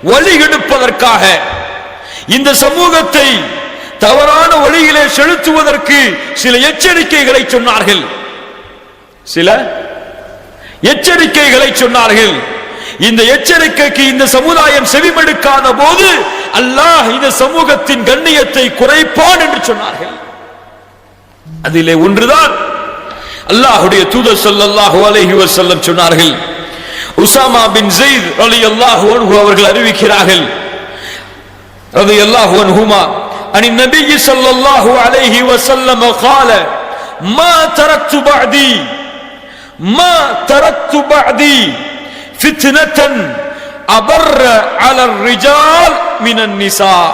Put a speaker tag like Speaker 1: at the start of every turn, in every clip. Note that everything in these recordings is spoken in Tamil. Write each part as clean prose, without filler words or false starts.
Speaker 1: வழிகெடுப்பதற்காக, இந்த சமூகத்தை தவறான வழியிலே செலுத்துவதற்கு சில எச்சரிக்கைகளை சொன்னார்கள். சில எச்சரிக்கைகளை சொன்னார்கள். இந்த எச்சரிக்கைக்கு இந்த சமுதாயம் செவிமடுக்காத போது அல்லாஹ் இந்த சமூகத்தின் கண்ணியத்தை குறைப்பான் என்று சொன்னார்கள். அதிலே ஒன்றுதான் அல்லாஹ்வுடைய தூதர் ஸல்லல்லாஹு அலைஹி வஸல்லம் சொன்னார்கள். உஸாமா பின் ஸைத் ரலியல்லாஹு அன்ஹு அவர்கள் அறிவிக்கிறார்கள், ரலியல்லாஹு அன்ஹுமா அன் நபி ஸல்லல்லாஹு அலைஹி வஸல்லம் قال ما تركت بعدي فتنة أبر على الرجال من النساء.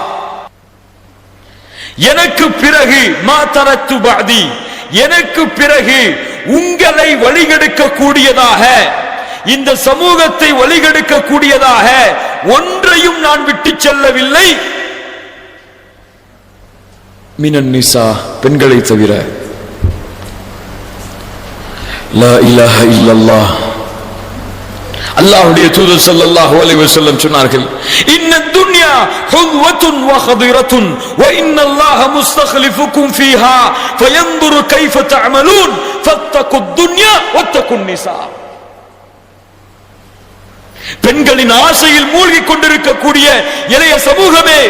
Speaker 1: எனக்கு பிறகு மா தரத்து பாதி, எனக்கு பிறகு உங்களை வழிகெடுக்க கூடியதாக, இந்த சமூகத்தை வழிகெடுக்க கூடியதாக ஒன்றையும் நான் விட்டு செல்லவில்லை. மினன் நிசா, பெண்களை தவிர. லா இலாஹ இல்லல்லாஹ். அல்லாஹ்வுடைய தூதர் ஸல்லல்லாஹு அலைஹி வஸல்லம் சொன்னார்கள், இன்ன துன்யா ஹுத்வத்துன் வ ஹதிரத்துன் வ இன்னல்லாஹ முஸ்தக்லிஃபுக்கும் ஃபீஹா ஃபயன்துரு கைஃப தஅமலூன் ஃபத்தகுத் துன்யா வத்தகுன் நிசா. பெண்களின் ஆசையில் மூழ்கிக் கொண்டிருக்கக்கூடிய இளைய சமூகமே,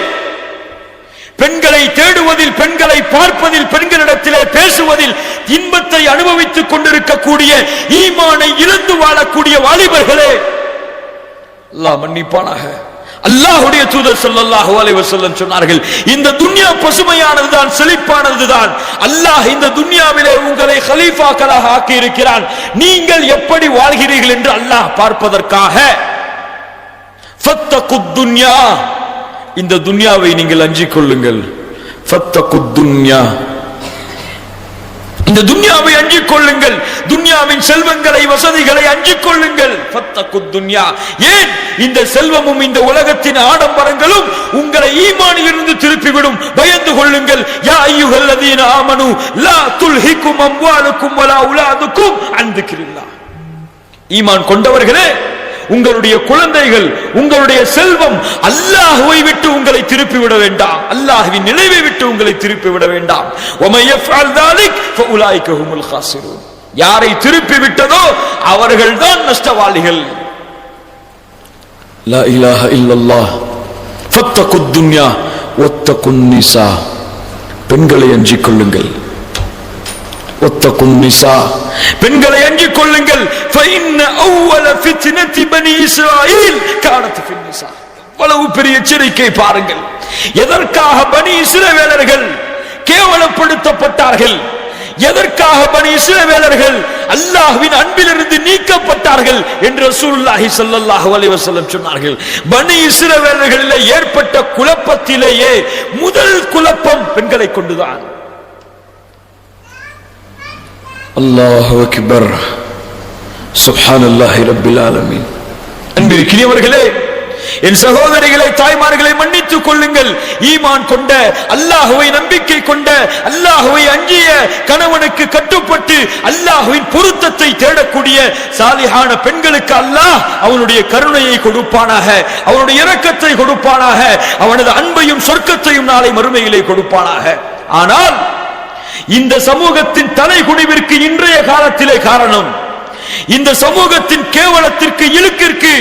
Speaker 1: பெண்களை தேடுவதில், பெண்களை பார்ப்பதில், பெண்களிடத்திலே பேசுவதில் இன்பத்தை அனுபவித்துக் கொண்டிருக்கக்கூடிய ஈமானை இழந்து வாழக்கூடிய வாலிபர்களே, அல்லாஹ் மன்னிப்பானாக. அல்லாஹ்வுடைய தூதர் ஸல்லல்லாஹு அலைஹி வஸல்லம் சொன்னார்கள், இந்த துன்யா பசுமையானதுதான், செழிப்பானதுதான். அல்லாஹ் இந்த துன்யாவிலே உங்களை கலீஃபாக்களாக ஆக்கி இருக்கிறான். நீங்கள் எப்படி வாழ்கிறீர்கள் என்று அல்லாஹ் பார்ப்பதற்காக. ஃபத்தகுத் துன்யா, இந்த துன்யாவை நீங்கள் அஞ்சிக் கொள்ளுங்கள். ஃபத்தகுத் துன்யா, இந்த துன்யாவை அஞ்சிக் கொள்ளுங்கள். துன்யாவின் செல்வங்களை, வசதிகளை அஞ்சிக் கொள்ளுங்கள். ஃபத்தகுத் துன்யா. ஏன்? இந்த செல்வமும் இந்த உலகத்தின் ஆடம்பரங்களும் உங்களை ஈமானில் இருந்து திருப்பிவிடும். பயந்து கொள்ளுங்கள். யா அய்யுஹல்லதீன ஆமனு லா துல்ஹிக்கும் அம்வாலுக்கும் வலா அவுலாதுக்கும் அன் திக்ரில்லாஹ். ஈமான் கொண்டவர்களே, உங்களுடைய குழந்தைகள், உங்களுடைய செல்வம் அல்லாஹ்வை விட்டு உங்களை திருப்பி விட வேண்டாம். அல்லாஹ்வின் நினைவை விட்டு உங்களை திருப்பி விட வேண்டாம். வமன் யஃஅல் ذلك فاولئك هم الخاسرون. யாரை திருப்பி விட்டதோ அவர்கள்தான் நஷ்டவாளிகள். லா இலாஹ இல்லல்லாஹ். ஃபத்தகுத் துன்யா வத்தகுன் நிசா. பெண்களை அஞ்சிக் கொள்ளுங்கள். வத்தகுன் நிசா, பெண்களை அஞ்சிக் கொள்ளுங்கள். فإن أول فتنة بني إسرائيل كانت في النساء. அவ்வளவு பெரிய எச்சரிக்கை பாருங்கள். எதற்காக பனி இஸ்ரவேலர்கள் கேவலப்படுத்தப்பட்டார்கள்? எதற்காக பனி இஸ்ரவேலர்கள் அல்லாஹ்வின் அன்பிலிருந்து நீக்கப்பட்டார்கள் என்று ரசூலுல்லாஹி ஸல்லல்லாஹு அலைஹி வஸல்லம் சொன்னார்கள். பனி இஸ்ரவேலர்களிலே ஏற்பட்ட குழப்பத்திலேயே முதல் குழப்பம் பெண்களை கொண்டுதான். அல்லாஹு அக்பர். சுப்ஹானல்லாஹி ரப்பில் ஆலமீன். அன்பிற்கினியவர்களே, என் சகோதரிகளை, தாய்மார்களை மன்னித்துக் கொள்ளுங்கள். ஈமான் கொண்ட, அல்லாஹ்வை நம்பிக்கை கொண்ட, அல்லாஹ்வை அஞ்சிய, கணவனுக்கு கட்டுப்பட்டு அல்லாஹ்வின் பொருத்தத்தை தேடக்கூடிய சாலிஹான பெண்களுக்கு அல்லாஹ் அவனுடைய கருணையை கொடுப்பானாக, அவனுடைய இரக்கத்தை கொடுப்பானாக, அவனது அன்பையும் சொர்க்கத்தையும் நாளை மறுமையிலே கொடுப்பானாக. ஆனால் இந்த சமூகத்தின் தலைகுனிவிற்கு இன்றைய காலத்திலே காரணம், இந்த சமூகத்தின் கேவலத்திற்கு, இழுக்கிற்கு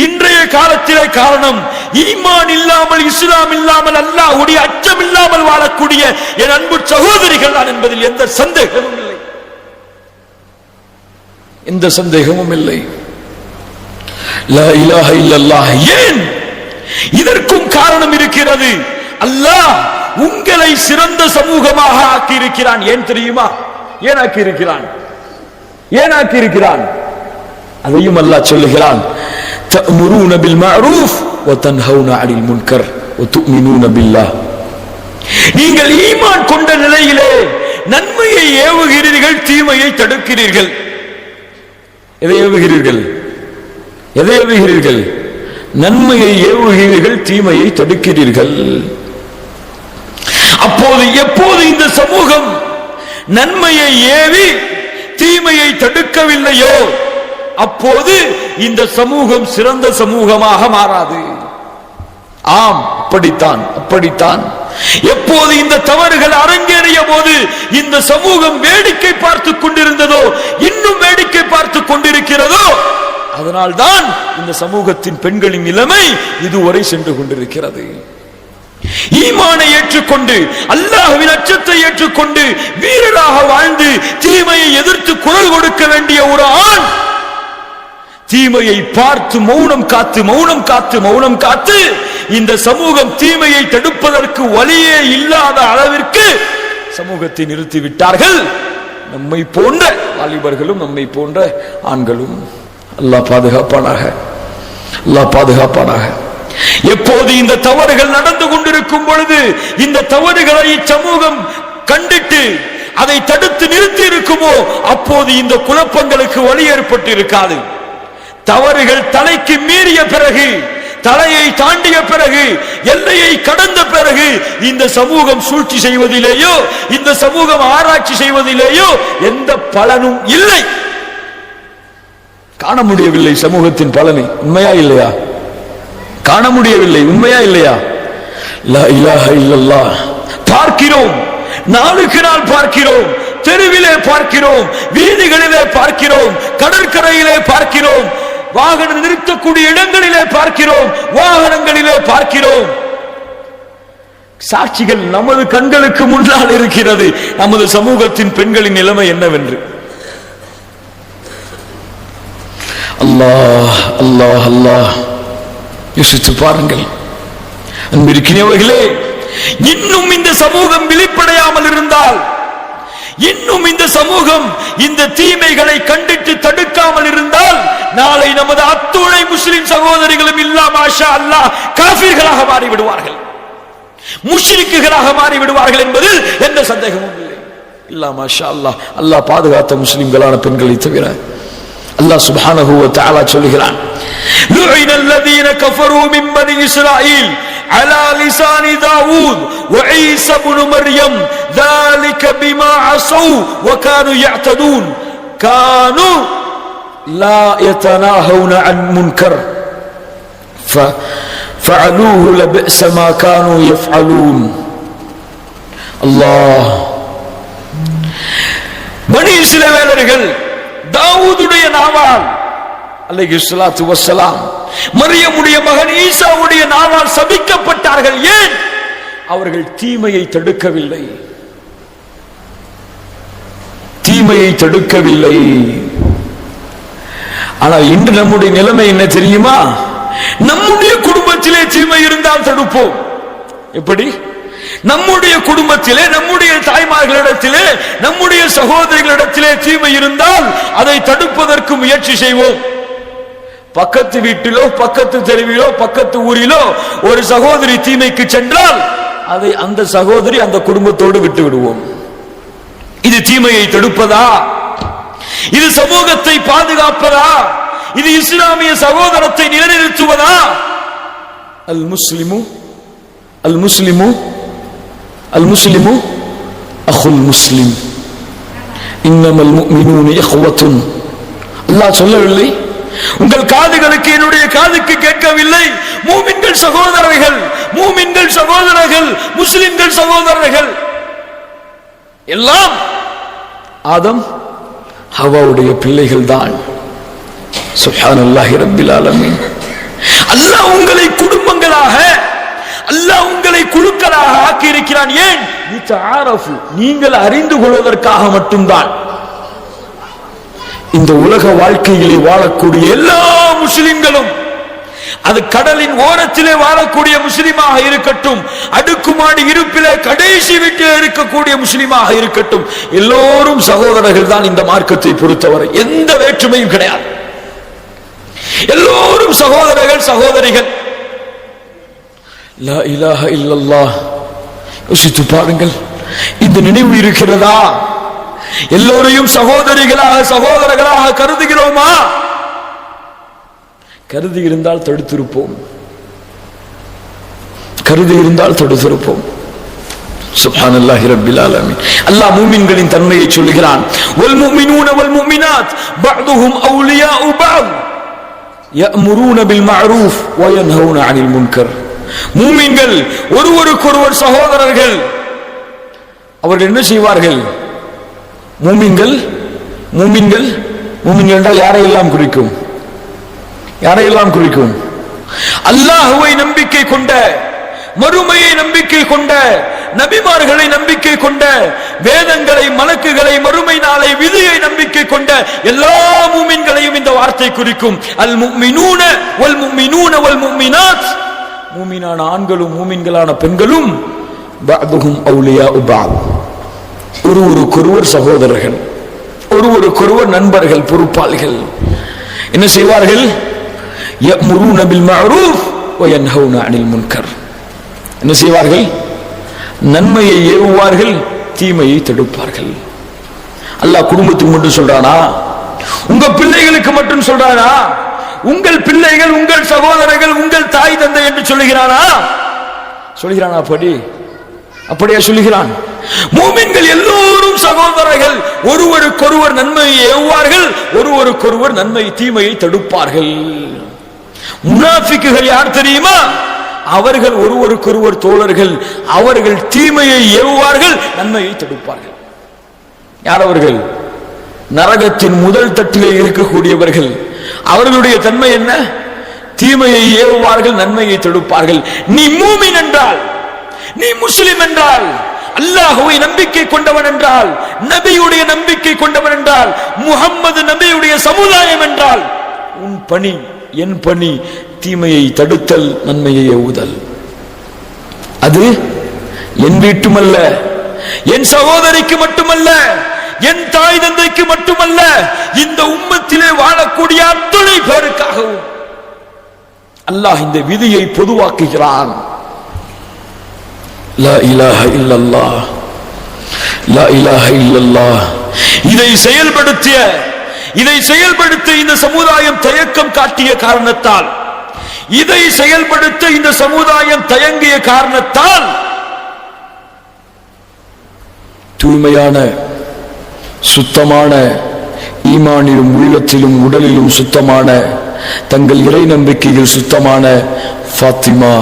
Speaker 1: இன்றைய காலத்திலே காரணம், ஈமான் இல்லாமல், இஸ்லாம் இல்லாமல், அல்லாஹ்வுடைய அச்சம் இல்லாமல் வாழக்கூடிய என் அன்பு சகோதரிகள் தான் என்பதில் எந்த சந்தேகமும் இல்லை. எந்த சந்தேகமும் இல்லை. லா இலாஹ இல்லல்லாஹ். ஏன்? இதற்கும் காரணம் இருக்கிறது. அல்லாஹ் உங்களை சிறந்த சமூகமாக ஆக்கி இருக்கிறான். ஏன் தெரியுமா? ஏன் ஆக்கி இருக்கிறான்? ஏன் ஆக்கி இருக்கிறான்? அதையும் அல்லாஹ் சொல்லுகிறான். தஅமுரூன பில் மஅரூஃப் வ தன்ஹவுன அனில் முன்கர் வ து'மினூன பில்லாஹ். நீங்கள் ஈமான் கொண்ட நிலையிலே நன்மையை ஏவுகிறீர்கள், தீமையை தடுக்கிறீர்கள். எதை ஏவுகிறீர்கள்? எதை ஏவுகிறீர்கள்? நன்மையை ஏவுகிறீர்கள், தீமையை தடுக்கிறீர்கள். அப்போது எப்போது இந்த சமூகம் நன்மையை ஏவி தீமையை தடுக்கவில்லையோ அப்போது இந்த சமூகம் சிறந்த சமூகமாக மாறாது. ஆம், அப்படித்தான் அப்படித்தான். எப்போது இந்த தவறுகள் அரங்கேறிய போது இந்த சமூகம் வேடிக்கை பார்த்து கொண்டிருந்ததோ, இன்னும் வேடிக்கை பார்த்து கொண்டிருக்கிறதோ, அதனால்தான் இந்த சமூகத்தின் பெண்களின் நிலைமை இதுவரை சென்று கொண்டிருக்கிறது. ஈமானை ஏற்றுக்கொண்டு அல்லாஹ்வின் அச்சத்தை ஏற்றுக்கொண்டு வீரராக வாழ்ந்து தீமையை எதிர்த்து குரல் கொடுக்க வேண்டிய ஒரு ஆண் தீமையை பார்த்து மௌனம் காத்து இந்த சமூகம் தீமையை தடுப்பதற்கு வழியே இல்லாத அளவிற்கு சமூகத்தை நிறுத்திவிட்டார்கள். நம்மை போன்ற வாலிபர்களும் நம்மை போன்ற ஆண்களும். அல்லாஹ் பாதுகாப்பானாக. எப்போது இந்த தவறுகள் நடந்து கொண்டிருக்கும் பொழுது இந்த தவறுகளை சமூகம் கண்டிட்டு அதை தடுத்து நிறுத்தி இருக்குமோ அப்போது இந்த குழப்பங்களுக்கு வழி ஏற்பட்டு இருக்காது. தவறுகள் தலைக்கு மீறிய பிறகு, தலையை தாண்டிய பிறகு, எல்லையை கடந்த பிறகு இந்த சமூகம் சூழ்ச்சி செய்வதிலேயோ இந்த சமூகம் ஆராய்ச்சி செய்வதிலேயோ எந்த பலனும் இல்லை. காண முடியவில்லை சமூகத்தின் பலனை. உண்மையா இல்லையா? காண முடியவில்லை. உண்மையா இல்லையா? லா இலாஹ இல்லல்லாஹ். பார்க்கிறோம், நாளுக்கு நாள் பார்க்கிறோம், தெருவிலே பார்க்கிறோம், வீதிகளிலே பார்க்கிறோம், கடற்கரையிலே பார்க்கிறோம், வாகனம் நிறுத்தக்கூடிய இடங்களிலே பார்க்கிறோம், வாகனங்களிலே பார்க்கிறோம். சாட்சிகள் நமது கண்களுக்கு முன்னால் இருக்கிறது. நமது சமூகத்தின் பெண்களின் நிலைமை என்னவென்று. அல்லாஹ் அல்லாஹ் அல்லாஹ் யோசித்து பாருங்கள். அன்பிற்கினியவர்களே, இன்னும் இந்த சமூகம் விழிப்படையாமல் இருந்தால், இன்னும் இந்த சமூகம் இந்த தீமைகளை கண்டித்து தடுக்காமல் இருந்தால், நாளை நமது அத்துணை முஸ்லிம் சகோதரிகளும் இல்லா மாஷா அல்லாஹ் காஃபிர்களாக மாறிவிடுவார்கள், முஷ்ரிக்குகளாக மாறிவிடுவார்கள் என்பதில் எந்த சந்தேகமும் இல்லை. இல்லா மாஷா அல்லாஹ். அல்லாஹ் பாதுகாத்த முஸ்லிம்களான பெண்களை தவிர. அல்லாஹ் சுப்ஹானஹு வ தஆலா சொல்கிறான், لعن الذين كفروا من بني إسرائيل على لسان داود وعيسى بن مريم ذلك بما عصوا وكانوا يعتدون كانوا لا يتناهون عن منكر فعلوه لبئس ما كانوا يفعلون. الله. பனி இஸ்ரவேலர்கள் தாவூதுடைய நாவால் அலைஹிஸ்ஸலாத்து வஸ்ஸலாம் மரியமுடைய மகன் ஈசாவுடைய நாவால் சபிக்கப்பட்டார்கள். ஏன்? அவர்கள் தீமையை தடுக்கவில்லை. ஆனால் இன்று நம்முடைய நிலைமை என்ன தெரியுமா? நம்முடைய குடும்பத்திலே தீமை இருந்தால் தடுப்போம். எப்படி? நம்முடைய குடும்பத்திலே, நம்முடைய தாய்மார்களிடத்திலே, நம்முடைய சகோதரிகளிடத்திலே தீமை இருந்தால் அதை தடுப்பதற்கு முயற்சி செய்வோம். பக்கத்து வீட்டிலோ, பக்கத்து தெருவிலோ, பக்கத்து ஊரிலோ ஒரு சகோதரி தீமைக்கு சென்றால் அதை அந்த சகோதரி அந்த குடும்பத்தோடு விட்டு விடுவோம். இது தீமையை தடுப்பதா? இது சமூகத்தை பாதுகாப்பதா? இது இஸ்லாமிய சகோதரத்தை நிலைநிறுத்துவதா? அல் முஸ்லிமு அல் முஸ்லிமு அல் முஸ்லிமு அஹுல் முஸ்லிம் இன்னமல் முஃமினூன இஹ்வத்துன். அல்லாஹ் சொல்லவில்லை? உங்கள் காதுகளுக்கு என்னுடைய காதுக்கு கேட்கவில்லை? மூமின்கள் சகோதரர்கள், மூமின்கள் சகோதரர்கள், முஸ்லிம்கள் சகோதரர்கள் எல்லாம் ஆதம் ஹவ்வாவுடைய பிள்ளைகள் தான். சுப்ஹானல்லாஹி ரப்பில் ஆலமீன். அல்லாஹ் உங்களை குடும்பங்களாக, அல்லாஹ் உங்களை குழுக்களாக ஆக்கி இருக்கிறான். ஏன்? நீங்கள் அறிந்து கொள்வதற்காக மட்டும்தான். இந்த உலக வாழ்க்கையிலே வாழக்கூடிய எல்லா முஸ்லிம்களும், அது கடலின் ஓரத்திலே வாழக்கூடிய முஸ்லிமாக இருக்கட்டும், அடுக்குமாடி இருப்பிலே கடைசி வீட்டில் இருக்கக்கூடிய முஸ்லிமாக இருக்கட்டும், எல்லோரும் சகோதரர்கள் தான். இந்த மார்க்கத்தை பொறுத்தவரை எந்த வேற்றுமையும் கிடையாது. எல்லோரும் சகோதரர்கள், சகோதரிகள். லா இலாஹ இல்லல்லாஹ். யோசித்து பாருங்கள், இந்த நினைவு இருக்கிறதா? எல்லோரையும் சகோதரிகளாக, சகோதரர்களாக கருதுகிறோமா? கருதி இருந்தால் தடுத்திருப்போம். சுப்ஹானல்லாஹி ரப்பில் ஆலமீன். அல்லாஹ் மூமின்களின் தன்மையை சொல்கிறான். வல் முஃமினூன வல் முஃமினாத் பஅதுஹும் அவுலியாஉ பஅத் யஅமுரூன பில் மஅரூஃப் வ யன்ஹவுன அனில் முன்கர். மூமின்கள் ஒருவருக்கொருவர் சகோதரர்கள். அவர்கள் என்ன செய்வார்கள்? மூமின்கள் என்றால் யாரையெல்லாம் குறிக்கும்? யாரையெல்லாம் குறிக்கும்? அல்லாஹ்வை நம்பிக்கை கொண்ட, மறுமையை நம்பிக்கை கொண்ட, நபிமார்களை நம்பிக்கை கொண்ட, வேதங்களை, மலக்குகளை, மறுமை நாளை, விதியை நம்பிக்கை கொண்ட எல்லா மூமின்களையும் இந்த வார்த்தை குறிக்கும். அல் முஃமினூன வல் முஃமினூன வல் முஃமினாத், மூமினான ஆண்களும் மூமின்களான பெண்களும் பஅதுஹும் அவுலியாஉ பஅத், ஒருவருக்கொருவர் சகோதரர்கள், ஒருவருக்கொருவர் நண்பர்கள், பொறுப்பாளிகள். என்ன செய்வார்கள்? யஅமுரூன பில் மஅரூஃப் வ யன்ஹவுன அனில் முன்கர். என்ன செய்வார்கள்? நன்மையை ஏவுவார்கள், தீமையை தடுப்பார்கள். அல்லாஹ் குடும்பத்துக்கு மட்டும் சொல்றானா? உங்க பிள்ளைகளுக்கு மட்டும் சொல்றானா? உங்கள் பிள்ளைகள், உங்கள் சகோதரர்கள், உங்கள் தாய் தந்தை என்று சொல்லுகிறானா? சொல்லுகிறானா? அப்படியே சொல்லுகிறான். மூமின்கள் எல்லோரும் சகோதரர்கள், ஒருவருக்கொருவர் நன்மையை ஏவுவார்கள், ஒருவருக்கொருவர் நன்மை தீமையை தடுப்பார்கள். முனாஃபிக்குகள் யார் தெரியுமா? அவர்கள் ஒருவருக்கொருவர் தோழர்கள், அவர்கள் தீமையை ஏவுவார்கள், நன்மையை தடுப்பார்கள். யார் அவர்கள்? நரகத்தின் முதல் தட்டிலே இருக்கக்கூடியவர்கள். அவர்களுடைய தன்மை என்ன? தீமையை ஏவுவார்கள், நன்மையை தடுப்பார்கள். நீ மூமின் என்றால், நீ முஸ்லிம் என்றால், அல்லாஹ்வை நம்பிக்கை கொண்டவன் என்றால், நபியுடைய நம்பிக்கை கொண்டவன் என்றால், முஹம்மது நபியுடைய சமுதாயம் என்றால், உன் பணி, என் பணி தீமையை தடுத்தல், நன்மையை ஏவுதல். அது என் வீட்டுமல்ல, என் சகோதரிக்கு மட்டுமல்ல, என் தாய் தந்தைக்கு மட்டுமல்ல, இந்த உம்மத்திலே வாழக்கூடிய அத்தனை பேருக்காகவும் அல்லாஹ் இந்த விதியை பொதுவாக்குகிறான். லா இலாஹ இல்லல்லாஹ், லா இலாஹ இல்லல்லாஹ். இதை செயல்படுத்த இந்த சமுதாயம் தயக்கம் காட்டிய காரணத்தால், இதை செயல்படுத்த இந்த சமுதாயம் தயங்கிய காரணத்தால், தூய்மையான சுத்தமான ஈமானிலும் உள்ளத்திலும் உடலிலும் சுத்தமான, தங்கள் இறை நம்பிக்கையில் சுத்தமான ஃபாத்திமா,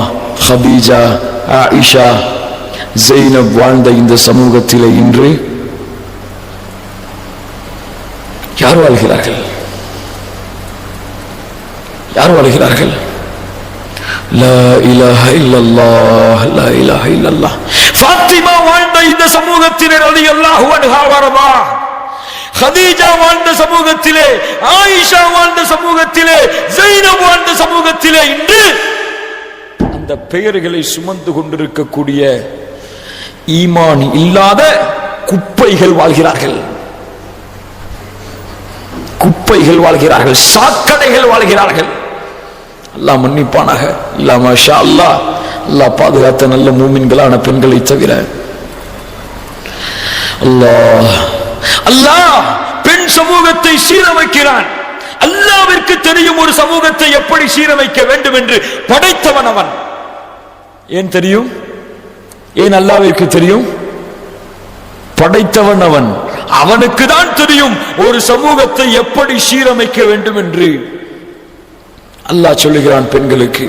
Speaker 1: ஹதீஜா, ஆயிஷா, ஜெய்னப் வாழ்ந்த இந்த சமூகத்திலே இன்று யார் வாழ்கிறார்கள்? யார் வாழ்கிறார்கள்? லா இலாஹ இல்லல்லாஹ், லா இலாஹ இல்லல்லாஹ். ஃபாத்திமா வாழ்ந்த இந்த சமூகத்திலே ரலியல்லாஹு அன்ஹா வரதா, ஹதீஜா வாழ்ந்த சமூகத்திலே, ஆயிஷா வாழ்ந்த சமூகத்திலே, ஜெய்னப் வாழ்ந்த சமூகத்திலே இன்று அந்த பெயர்களை சுமந்து கொண்டிருக்கக்கூடிய ஈமான் இல்லாத குப்பைகள் வாழ்கிறார்கள், குப்பைகள் வாழ்கிறார்கள், சாக்கடைகள் வாழ்கிறார்கள். அல்லாஹ் மன்னிப்பானாக. அல்லாஹ் மாஷா அல்லாஹ், அல்லாஹ் பாதுகாத்த நல்ல மூமின்களான பெண்களை தவிர. அல்லாஹ் பெண் சமூகத்தை சீரமைக்கிறான். அல்லாஹ்விற்கு தெரியும் ஒரு சமூகத்தை எப்படி சீரமைக்க வேண்டும் என்று. படைத்தவன் அவன். ஏன் தெரியும்? ஏன் அல்லாஹ்விற்கு தெரியும்? படைத்தவன் அவன். அவனுக்கு தான் தெரியும் ஒரு சமூகத்தை எப்படி சீரமைக்க வேண்டும் என்று. அல்லாஹ் சொல்லுகிறான் பெண்களுக்கு,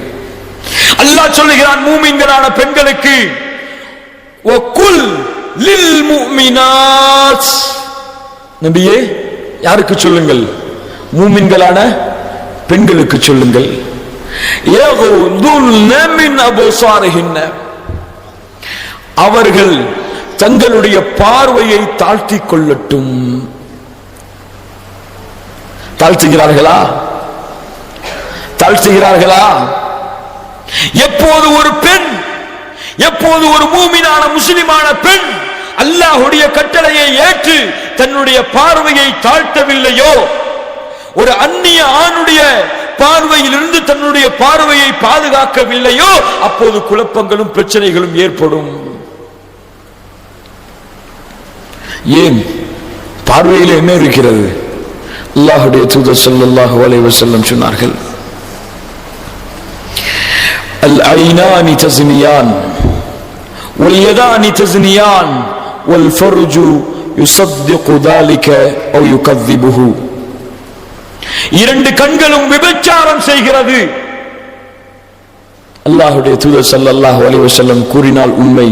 Speaker 1: அல்லாஹ் சொல்லுகிறான் மூமின்களான பெண்களுக்கு, வகுல் லில் முஃமினாத். நபியே, யாருக்கு சொல்லுங்கள்? மூமின்களான பெண்களுக்கு சொல்லுங்கள். யகுதுல்ன மின் அப்சாரிஹின்ன, அவர்கள் தங்களுடைய பார்வையை தாழ்த்திக் கொள்ளட்டும். தாழ்த்துகிறார்களா? தாழ்த்துகிறார்களா? எப்போது ஒரு பெண், எப்போது ஒரு மூமினான முஸ்லிமான பெண் அல்லாஹ்வுடைய கட்டளையை ஏற்று தன்னுடைய பார்வையை தாழ்த்தவில்லையோ, ஒரு அந்நிய ஆணுடைய பார்வையிலிருந்து தன்னுடைய பார்வையை பாதுகாக்கவில்லையோ, அப்போது குழப்பங்களும் பிரச்சனைகளும் ஏற்படும். ஏன்? பார்வையில் என்ன இருக்கிறது? அல்லாஹ்வுடைய தூதர் ஸல்லல்லாஹு அலைஹி வஸல்லம் சொன்னார்கள், அல் ஐனானி தஸ்னியான் வல் யதானி தஸ்னியான் வல் ஃபர்ஜு யுஸத்திகு ذلك أو يكذبه. இரண்டு கண்களும் விபச்சாரம் செய்கிறது. அல்லாஹ்வுடைய தூதர் ஸல்லல்லாஹு அலைஹி வஸல்லம் கூறினால் உண்மை,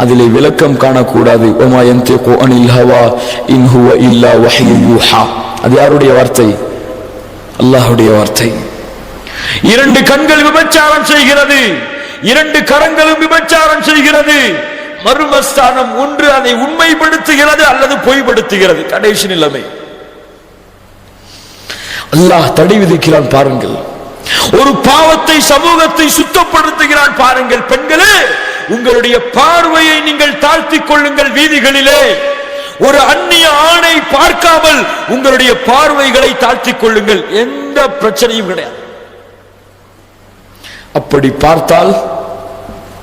Speaker 1: அதிலே விளக்கம் காணக்கூடாது. வமா யன்திகு அனில் ஹவா இன் ஹுவ இல்லா வஹ்யு யூஹா. அது யாருடைய வார்த்தை? அல்லாஹ்வுடைய வார்த்தை. இரண்டு கண்கள் விபச்சாரம் செய்கிறது, இரண்டு கரங்களும் விபச்சாரம் செய்கிறது. மர்மஸ்தானம் ஒன்று அதை உண்மைப்படுத்துகிறது அல்லது பொய்ப்படுத்துகிறது. கடைசி நிலைமை. அல்லாஹ் தடை விதிக்கிறான் பாருங்கள். ஒரு பாவத்தை, சமூகத்தை சுத்தப்படுத்துகிறான் பாருங்கள். பெண்களே, உங்களுடைய பார்வையை நீங்கள் தாழ்த்திக் கொள்ளுங்கள். வீதிகளிலே ஒரு அந்நிய ஆணை பார்க்காமல் உங்களுடைய பார்வைகளை தாழ்த்திக் கொள்ளுங்கள். எந்த பிரச்சனையும் கிடையாது. அப்படி பார்த்தால்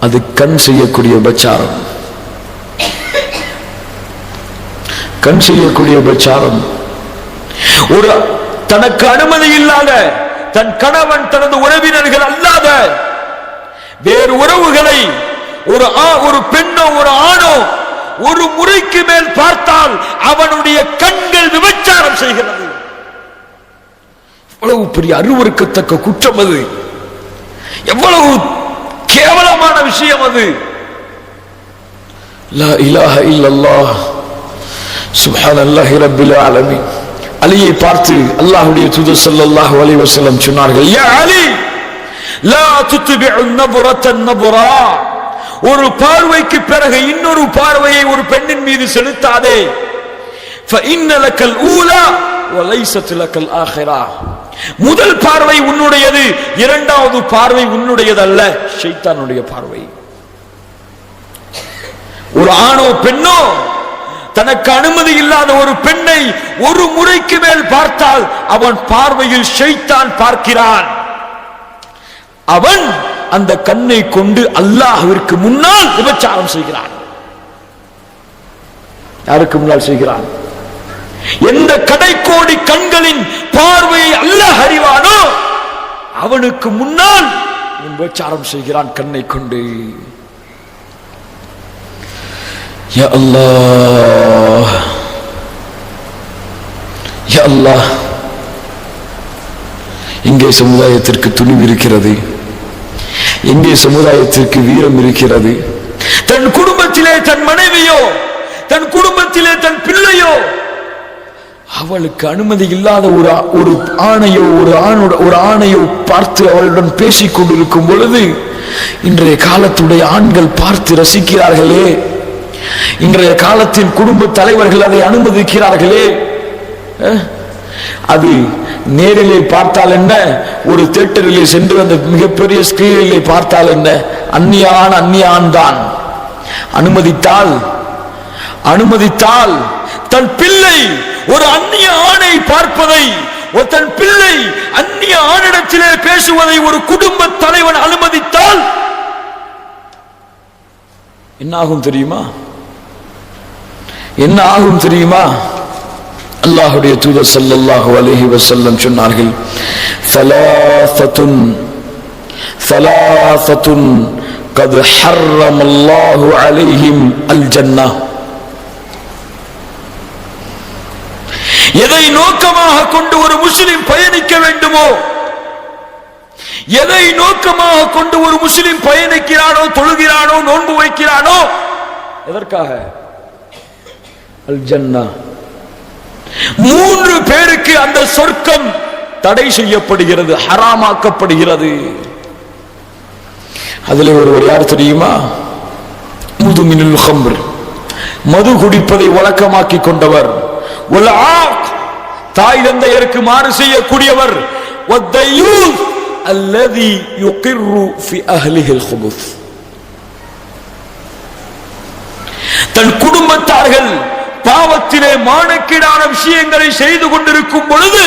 Speaker 1: அது கண் செய்யக்கூடிய விபச்சாரம். கண் செய்யக்கூடிய விபச்சாரம். ஒரு தனக்கு அனுமதி இல்லாத தன் கணவன், தனது உறவினர்கள் அல்லாத வேறு உறவுகளை ஒரு பெண்ணோ ஒரு ஆணோ ஒரு முறைக்கு மேல் பார்த்தால் அவனுடைய கண்கள் விபச்சாரம் செய்கிறது. எவ்வளவு பெரிய அருவருக்கத்தக்க குற்றம் அது! எவ்வளவு கேவலமான விஷயம் அது! லா இலாஹ இல்லல்லாஹ் சுப்ஹானல்லாஹி ரப்பில் ஆலமீன். அலியை பார்த்து அல்லாஹ்வுடைய தூதர் ஸல்லல்லாஹு அலைஹி வஸல்லம் சொன்னார்கள், யா அலி லா துத்பிஉ நபரத்தன் நபரா. ஒரு பார்வைக்கு பிறகு இன்னொரு பார்வையை ஒரு பெண்ணின் மீது செலுத்தாதே. ஃபஇன்ன லக்கல் ஊலா வலைஸத் லக்கல் ஆখিরা. முதல் பார்வை உன்னுடையது, இரண்டாவது பார்வை உன்னுடையது அல்ல, ஷைத்தானுடைய பார்வை. ஒரு ஆணோ பெண்ணோ தனக்கு அனுமதி இல்லாத ஒரு பெண்ணை ஒரு முறைக்கு மேல் பார்த்தால் அவன் பார்வையில் ஷைத்தான் பார்க்கிறான். அவன் அந்த கண்ணை கொண்டு அல்லாஹ்விற்கு முன்னால் விபச்சாரம் செய்கிறான். யாருக்கு முன்னால் செய்கிறான்? எந்த கடைக்கோடி கண்களின் பார்வையை அல்லாஹ் அறிவானோ அவனுக்கு முன்னால் விபச்சாரம் செய்கிறான் கண்ணை கொண்டு. யா அல்லாஹ், யா அல்லாஹ், எங்கே சமுதாயத்திற்கு துணிவு இருக்கிறது? எங்கே சமுதாயத்திற்கு வீரம் இருக்கிறது? தன் குடும்பத்திலே தன் மனைவியோ, தன் குடும்பத்திலே தன் பிள்ளையோ, அவளுக்கு அனுமதி இல்லாத ஒரு ஆணையோ ஒரு ஆணையோ பார்த்து அவளுடன் பேசிக் கொண்டிருக்கும் பொழுது இன்றைய காலத்துடைய ஆண்கள் பார்த்து ரசிக்கிறார்களே, இன்றைய காலத்தின் குடும்ப தலைவர்கள் அதை அனுமதிக்கிறார்களே. அது நேரிலே பார்த்தால் என்ன, ஒரு தியேட்டரிலே சென்று அந்த மிகப்பெரிய ஸ்கிரீனிலே பார்த்தால் என்ன, அந்நியான் தான். அனுமதித்தால் தன் பிள்ளை ஒரு அந்நிய ஆணை பார்ப்பதை, தன் பிள்ளை அந்நிய ஆணிடத்திலே பேசுவதை ஒரு குடும்ப தலைவன் அனுமதித்தால் என்ன ஆகும் தெரியுமா? என்ன ஆகும் தெரியுமா? அல்லாஹ்வுடைய தூதர் ஸல்லல்லாஹு அலைஹி வஸல்லம் சொன்னார்கள், ثلاثة قد حرم الله عليهم الجنة. எதை நோக்கமாக கொண்டு ஒரு முஸ்லிம் பயணிக்க வேண்டுமோ, எதை நோக்கமாக கொண்டு ஒரு முஸ்லிம் பயணிக்கிறானோ, தொழுகிறானோ, நோன்பு வைக்கிறானோ, எதற்காக? அல் ஜன்னா. 3 பேருக்கு அந்த சொர்க்கம் தடை செய்யப்படுகிறது, ஹராமாக்கப்படுகிறது. அதில் ஒருவர் யார் தெரியுமா? முதுமினுல் ஹம்ர், மது குடிப்பதை வழக்கமாக்கி கொண்டவர். தாய் தந்தையருக்கு மாறு செய்யக்கூடியவர். அல்லதி யுகிர்ரு ஃபி அஹ்லிஹில் குபுத். தன் குடும்பத்தார்கள் பாவத்திலே மானக்கீடான விஷயங்களை செய்து கொண்டிருக்கும் பொழுது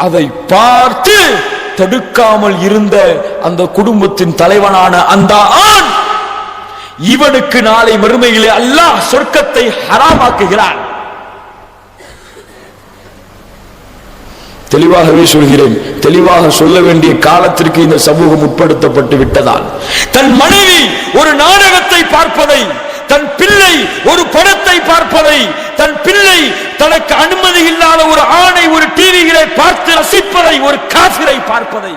Speaker 1: அதை பார்த்து தடுக்காமல் இருந்த அந்த குடும்பத்தின் தலைவனான அந்த ஆண், இவனுக்கு நாளை மறுமையிலே அல்லாஹ் சொர்க்கத்தை ஹராமாக்குகிறான். தெளிவாகவே சொல்கிறேன், தெளிவாக சொல்ல வேண்டிய காலத்திற்கு இந்த சமூகம் உட்படுத்தப்பட்டு விட்டதால் தன் மனைவி ஒரு நாடகத்தை பார்ப்பதை, தன் பிள்ளை ஒரு படத்தை பார்ப்பதை, தன் பிள்ளை தனக்கு அனுமதி இல்லாத ஒரு ஆணை ஒரு டிவியிலே பார்த்து ரசிப்பதை, ஒரு காஃபிரை பார்ப்பதை,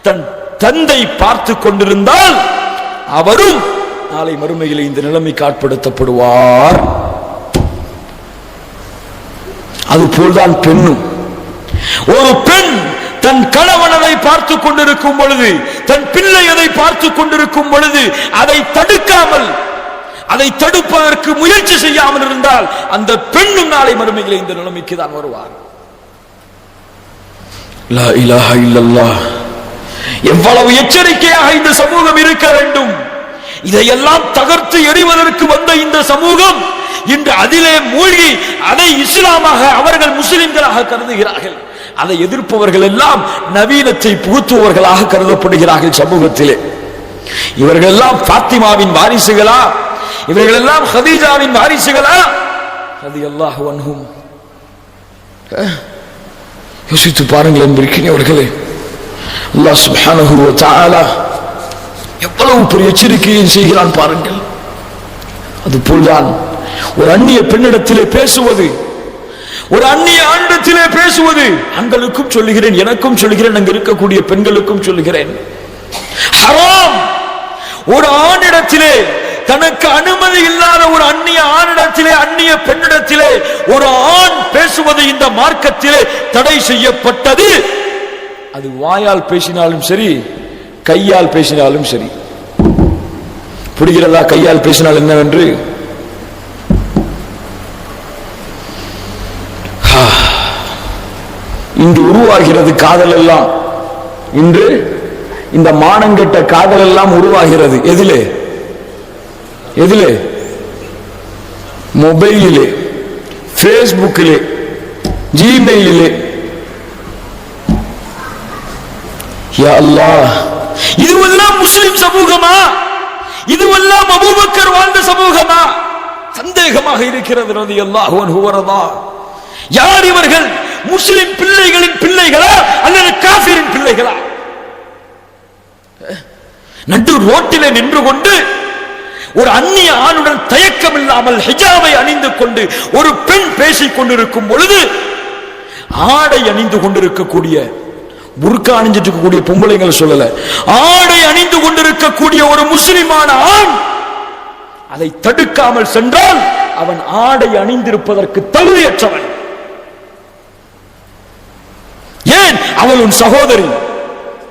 Speaker 1: தன் தந்தை பார்த்து கொண்டிருந்தால் அவரும் நாளை மறுமையில் இந்த நிலைமைக்கு ஆட்படுத்தப்படுவார். அதுபோல்தான் பெண்ணும். ஒரு பெண் தன் கணவன் அதை பார்த்து கொண்டிருக்கும் பொழுது, தன் பிள்ளை அதை பார்த்து கொண்டிருக்கும் பொழுது அதை தடுக்காமல், அதை தடுப்பதற்கு முயற்சி செய்யாமல் இருந்தால் அந்த பெண்ணும் நாளை மறுமையில் இந்த நிலைமைக்கு தான் வருவார். லா இலாஹ இல்லல்லாஹ். எவ்வளவு எச்சரிக்கையாக இந்த சமூகம் இருக்க வேண்டும். இதையெல்லாம் தகர்த்து எறிவதற்கு வந்த இந்த சமூகம் இன்று அதிலே மூழ்கி அதை இஸ்லாமாக அவர்கள் முஸ்லிம்களாக கருதுகிறார்கள். அதை எதிர்ப்பவர்கள் எல்லாம் நவீனத்தை புகுத்துவவர்களாக கருதப்படுகிறார்கள் சமூகத்திலே. இவர்கள் எல்லாம் பாத்திமாவின் வாரிசுகளா? இவர்கள் எல்லாம் ஹதீஜாவின் வாரிசுகளா? ரலியல்லாஹு அன்ஹும். யோசித்து பாருங்கள் அன்பிற்கினியவர்களே, அல்லாஹ் சுப்ஹானஹு வ தஆலா எவ்வளவு பெரிய எச்சரிக்கையை செய்கிறான் பாருங்கள். அதுபோல்தான் ஒரு அந்நிய பெண்ணிடத்திலே பேசுவது, ஒரு அந்நிய ஆண்டிடத்திலே பேசுவது, ஆண்களுக்கும் சொல்லுகிறேன், எனக்கும் சொல்லுகிறேன், அங்கு இருக்கக்கூடிய பெண்களுக்கும் சொல்லுகிறேன், ஹராம். ஒரு ஆணிடத்திலே, தனக்கு அனுமதி இல்லாத ஒரு அந்நிய ஆணிடத்திலே, அந்நிய பெண்ணிடத்திலே ஒரு ஆண் பேசுவது இந்த மார்க்கத்திலே தடை செய்யப்பட்டது. அது வாயால் பேசினாலும் சரி, கையால் பேசினாலும் சரி. புரிகிறதா? கையால் பேசினால் என்னவென்று? இன்று உருவாகிறது காதல் எல்லாம். இன்று இந்த மானங்கெட்ட காதல் எல்லாம் உருவாகிறது. எதிலே? எதிலே? மொபைலிலே, பேஸ்புக்கிலே, ஜிமெயிலிலே. யா அல்லாஹ், இதுவெல்லாம் முஸ்லிம் சமூகமா? இதுவெல்லாம் அபூபக்கர் வாழ்ந்த சமூகமா? சந்தேகமாக இருக்கிறது. ரலியல்லாஹு அன்ஹு வரதா. யார் இவர்கள்? முஸ்லிம் பிள்ளைகளின் பிள்ளைகளா அல்லது காஃபிரின் பிள்ளைகளா? நடு ரோட்டிலே நின்று கொண்டு ஒரு அந்நிய ஆணுடன் தயக்கம் இல்லாமல் ஹிஜாபை அணிந்து கொண்டு ஒரு பெண் பேசிக் கொண்டிருக்கும் பொழுது, ஆடை அணிந்து கொண்டிருக்கக்கூடிய, புர்கா அணிஞ்சிட்டு இருக்கக்கூடிய பொம்பளைங்களை சொல்லல, ஆடை அணிந்து கொண்டிருக்கக்கூடிய ஒரு முஸ்லிமான ஆண் அதை தடுக்காமல் சென்றால் அவன் ஆடை அணிந்திருப்பதற்கு தகுதியற்றவன். ஏன்? அவள் உன் சகோதரி,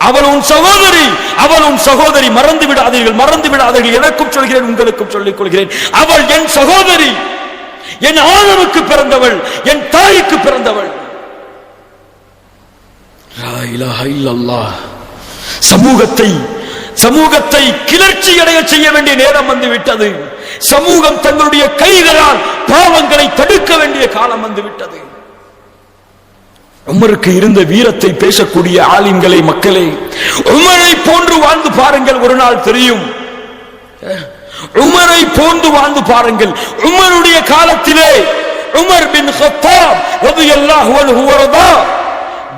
Speaker 1: அவள் உன் சகோதரி, அவள் உன் சகோதரி. மறந்து விடாதீர்கள், மறந்து விடாதீர்கள். எனக்கும் சொல்கிறேன், உங்களுக்கும் சொல்லிக் கொள்கிறேன். அவள் என் சகோதரி, என் ஆதரவுக்கு பிறந்தவள், என் தாய்க்கு பிறந்தவள். லா இலாஹ இல்லல்லாஹ். சமூகத்தை கிளர்ச்சி அடைய செய்ய வேண்டிய நேரம் வந்துவிட்டது. சமூகம் தங்களுடைய கைகளால் பாவங்களை தடுக்க வேண்டிய காலம் வந்துவிட்டது. உமருக்கு இருந்த வீரத்தை பேசக்கூடிய ஆலிம்களை, மக்களே, உமரை போன்று வாழ்ந்து பாருங்கள், ஒரு நாள் தெரியும். உமரை போன்று வாழ்ந்து பாருங்கள். உமருடைய காலத்திலே உமர் பின் கத்தாப் ரலியல்லாஹு அன்ஹு வரதா,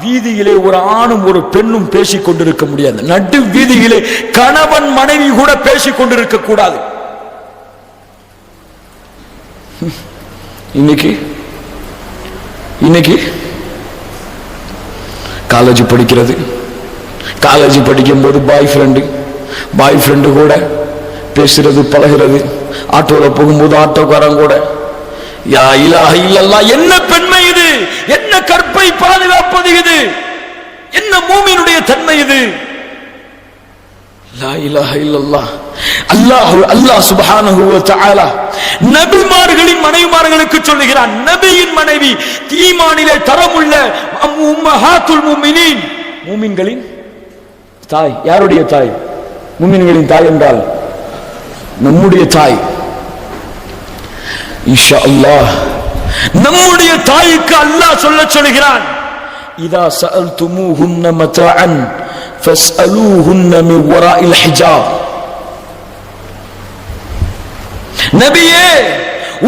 Speaker 1: வீதியிலே ஒரு ஆணும் ஒரு பெண்ணும் பேசிக் கொண்டிருக்க முடியாது. நடு வீதியிலே கணவன் மனைவி கூட பேசிக் கொண்டிருக்க கூடாது. இன்னைக்கு காலேஜ் படிக்கிறது, காலேஜ் படிக்கும் போது பாய் ஃப்ரெண்டு கூட பேசுறது, பழகிறது. ஆட்டோல போகும்போது ஆட்டோக்காரன் கூட. யா இலாஹ இல்லல்லாஹ். என்ன பெண்மை இது? என்ன கற்பை பாதுகாப்பது இது? என்ன மூமினுடைய தன்மை இது? லா இலாஹ இல்லல்லாஹ். அல்லாஹ் சுப்ஹானஹு வ தஆலா நபிமார்களின் மனைவிமார்களுக்கு சொல்லுகிறான், நபியின் மனைவி ஈமானிலே தரமுள்ள உம்மஹாத்துல் முஃமினீன், மூமின்களின் தாய். யாருடைய தாய்? மூமின்களின் தாய் என்றால் நம்முடைய தாய். இன்ஷா அல்லாஹ் நம்முடைய தாய்க்கு அல்லாஹ் சொல்லுகிறான், இதா சஅல்துமூஹுன்ன மத்அன் ஃபஸ்அலூஹுன்ன மின் வராஇல் ஹிஜாப். நபியே,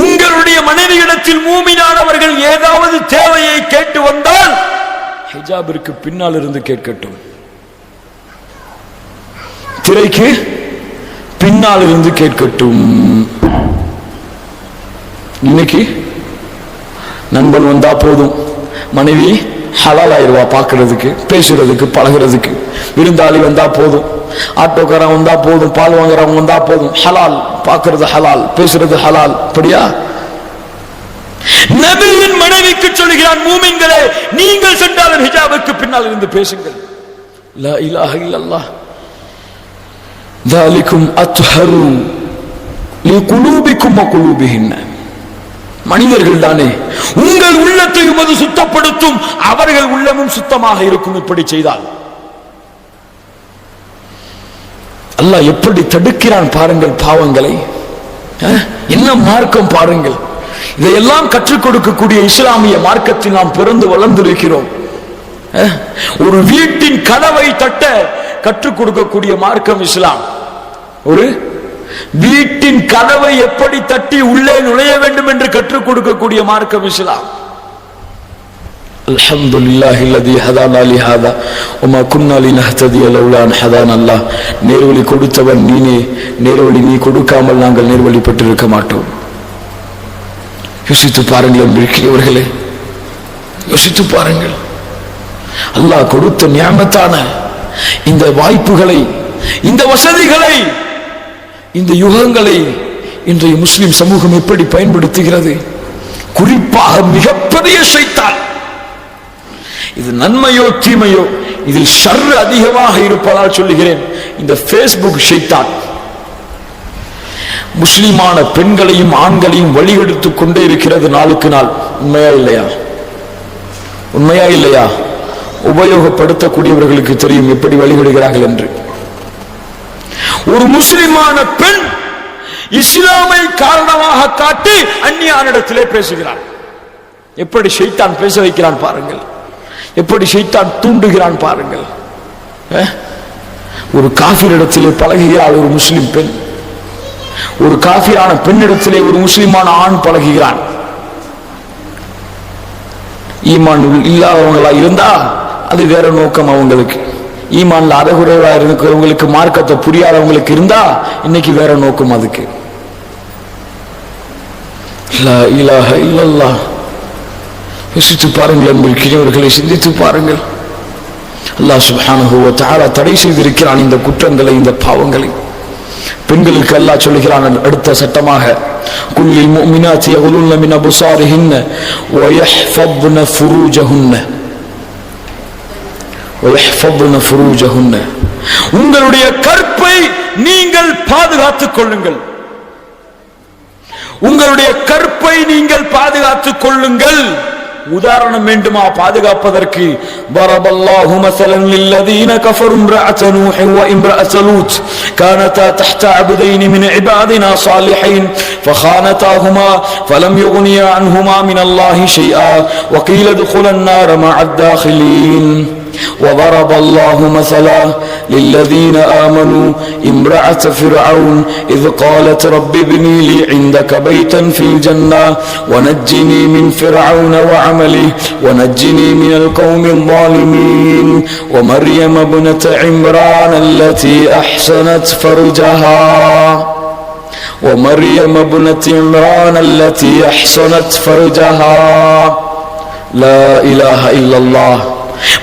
Speaker 1: உங்களுடைய மனைவியிடத்தில் மூமினானவர்கள் ஏதாவது தேவையை கேட்டு வந்தால் ஹிஜாபிற்கு பின்னால் இருந்து கேட்கட்டும், திரைக்கு பின்னால் இருந்து கேட்கட்டும். இன்னைக்கு நண்பன் வந்தா போதும், மனைவி ஹலால் ஆயிருவா, பார்க்கிறதுக்கு, பேசுறதுக்கு, பழகிறதுக்கு. விருந்தாளி வந்தா போதும், ஆட்டோக்காரன் வந்தா போதும், பால் வாங்குறவங்க வந்தா போதும், ஹலால், பார்க்கிறது ஹலால், பேசுறது ஹலால். அப்படியா? நபியின் மனைவிக்கு சொல்கிறான், மூமின்களே நீங்கள் சென்றாலும் ஹிஜாபுக்கு பின்னால் இருந்து பேசுங்கள். லா இலாஹ இல்லல்லாஹ் ذلكم أطهر لقلوبكم وقلوبهن. மனிதர்கள் தானே, உங்கள் உள்ளத்தையும் அது சுத்தப்படுத்தும், அவர்கள் உள்ளமும் சுத்தமாக இருக்கும். இப்படி செய்தால் அல்லாஹ் எப்படி தடுக்கிறான் பாருங்கள் பாவங்களை. என்ன மார்க்கம் பாருங்கள். இதையெல்லாம் கற்றுக் கொடுக்கக்கூடிய இஸ்லாமிய மார்க்கத்தில் நாம் பிறந்து வளர்ந்திருக்கிறோம். ஒரு வீட்டின் கதவை தட்ட கற்றுக் கொடுக்கக்கூடிய மார்க்கம் இஸ்லாம். ஒரு வீட்டின் கதவை எப்படி தட்டி உள்ளே நுழைய வேண்டும் என்று கற்றுக் கொடுக்கக்கூடிய மார்க்கம் இஸ்லாம். அல்ஹம்துலில்லாஹில்லதீ ஹதானா லிஹாதா வமா குன்னா லினஹ்ததிய லௌலா அன் ஹதானல்லாஹ். நேர்வழி கொடுத்தவன் நீனே, நேர்வழி நீ கொடுக்காமல் நாங்கள் நேர்வழி பெற்றிருக்க மாட்டோம். யோசித்து பாருங்கள் இருக்கிறவர்களே, யோசித்து பாருங்கள். அல்லாஹ் கொடுத்த நியாமத்தான இந்த வாய்ப்புகளை, இந்த வசதிகளை, இந்த யுகங்களை இன்றைய முஸ்லிம் சமூகம் எப்படி பயன்படுத்துகிறது? குறிப்பாக மிகப்பெரிய ஷைத்தான். இது நன்மையோ தீமையோ, இதில் ஷர் அதிகமாக இருப்பதால் சொல்லுகிறேன். இந்த ஃபேஸ்புக் ஷைத்தான் முஸ்லிமான பெண்களையும் ஆண்களையும் வழிகெடுத்துக் கொண்டே இருக்கிறது நாளுக்கு நாள். உண்மையா இல்லையா? உண்மையா இல்லையா? உபயோகப்படுத்தக்கூடியவர்களுக்கு தெரியும் எப்படி வழிகெடுகிறார்கள் என்று. ஒரு முஸ்லிமான பெண் இஸ்லாமை காரணமாக காட்டி அந்நியானிடத்திலே பேசுகிறான். எப்படி ஷைத்தான் பேச வைக்கிறான் பாருங்கள், எப்படி ஷைத்தான் தூண்டுகிறான் பாருங்கள். ஒரு காஃபிரிடத்திலே பழகுகிறாள் ஒரு முஸ்லிம் பெண், ஒரு காஃபிரான பெண்ணிடத்திலே ஒரு முஸ்லிமான ஆண் பழகுகிறான். ஈமான் இல்லாதவங்களா இருந்தா அது வேற நோக்கம் அவங்களுக்கு. ஈமான்ல அறகுறைவா இருக்கிறவங்களுக்கு, மார்க்கத்தை புரியாதவங்களுக்கு இருந்தா இன்னைக்கு வேற நோக்கம் அதுக்கு. லா இலாஹ இல்லல்லாஹ். யோசித்து பாருங்கள் அன்பிற்குரியவர்களை, சிந்தித்து பாருங்கள். அல்லாஹ் சுப்ஹானஹு வ தஆலா தடை செய்திருக்கிறான் இந்த குற்றங்களை, இந்த பாவங்களை. பெண்களுக்கு அல்லாஹ் சொல்கிறான் அடுத்த சட்டமாக, குல்லில் முஃமினாத்தி யகுலுன்ன மின் அப்சாரிஹின்ன வ யஹ்ஃபظ்ன ஃபுரூஜஹுன்ன வ யஹ்ஃபظ்ன ஃபுரூஜஹுன்ன. உங்களுடைய கற்பை நீங்கள் பாதுகாத்துக் கொள்ளுங்கள். உங்களுடைய கற்பை நீங்கள் பாதுகாத்துக் கொள்ளுங்கள். உதாரணம் வேண்டுமா பாதுகாப்பதற்கு? பரபல்லாஹு மஸலன் லில்லதீன கஃபரு இம்ரஅத நூஹ் வ இம்ரஅத லூத் கானதா தஹ்த அப்தைன் மின் இபாதினா ஸாலிஹீன் ஃபகானதாஹுமா ஃபலம் யுக்னியா அன்ஹுமா மினல்லாஹி ஷைஆ வ கீல துخுலன் நார மஅத் தாখিলিন. وضرب الله مثلا للذين آمنوا امرأة فرعون إذ قالت رب ابن لي عندك بيتا في الجنة ونجني من فرعون وعمله ونجني من القوم الظالمين ومريم ابنة عمران التي أحسنت فرجها ومريم ابنة عمران التي أحسنت فرجها. لا إله إلا الله.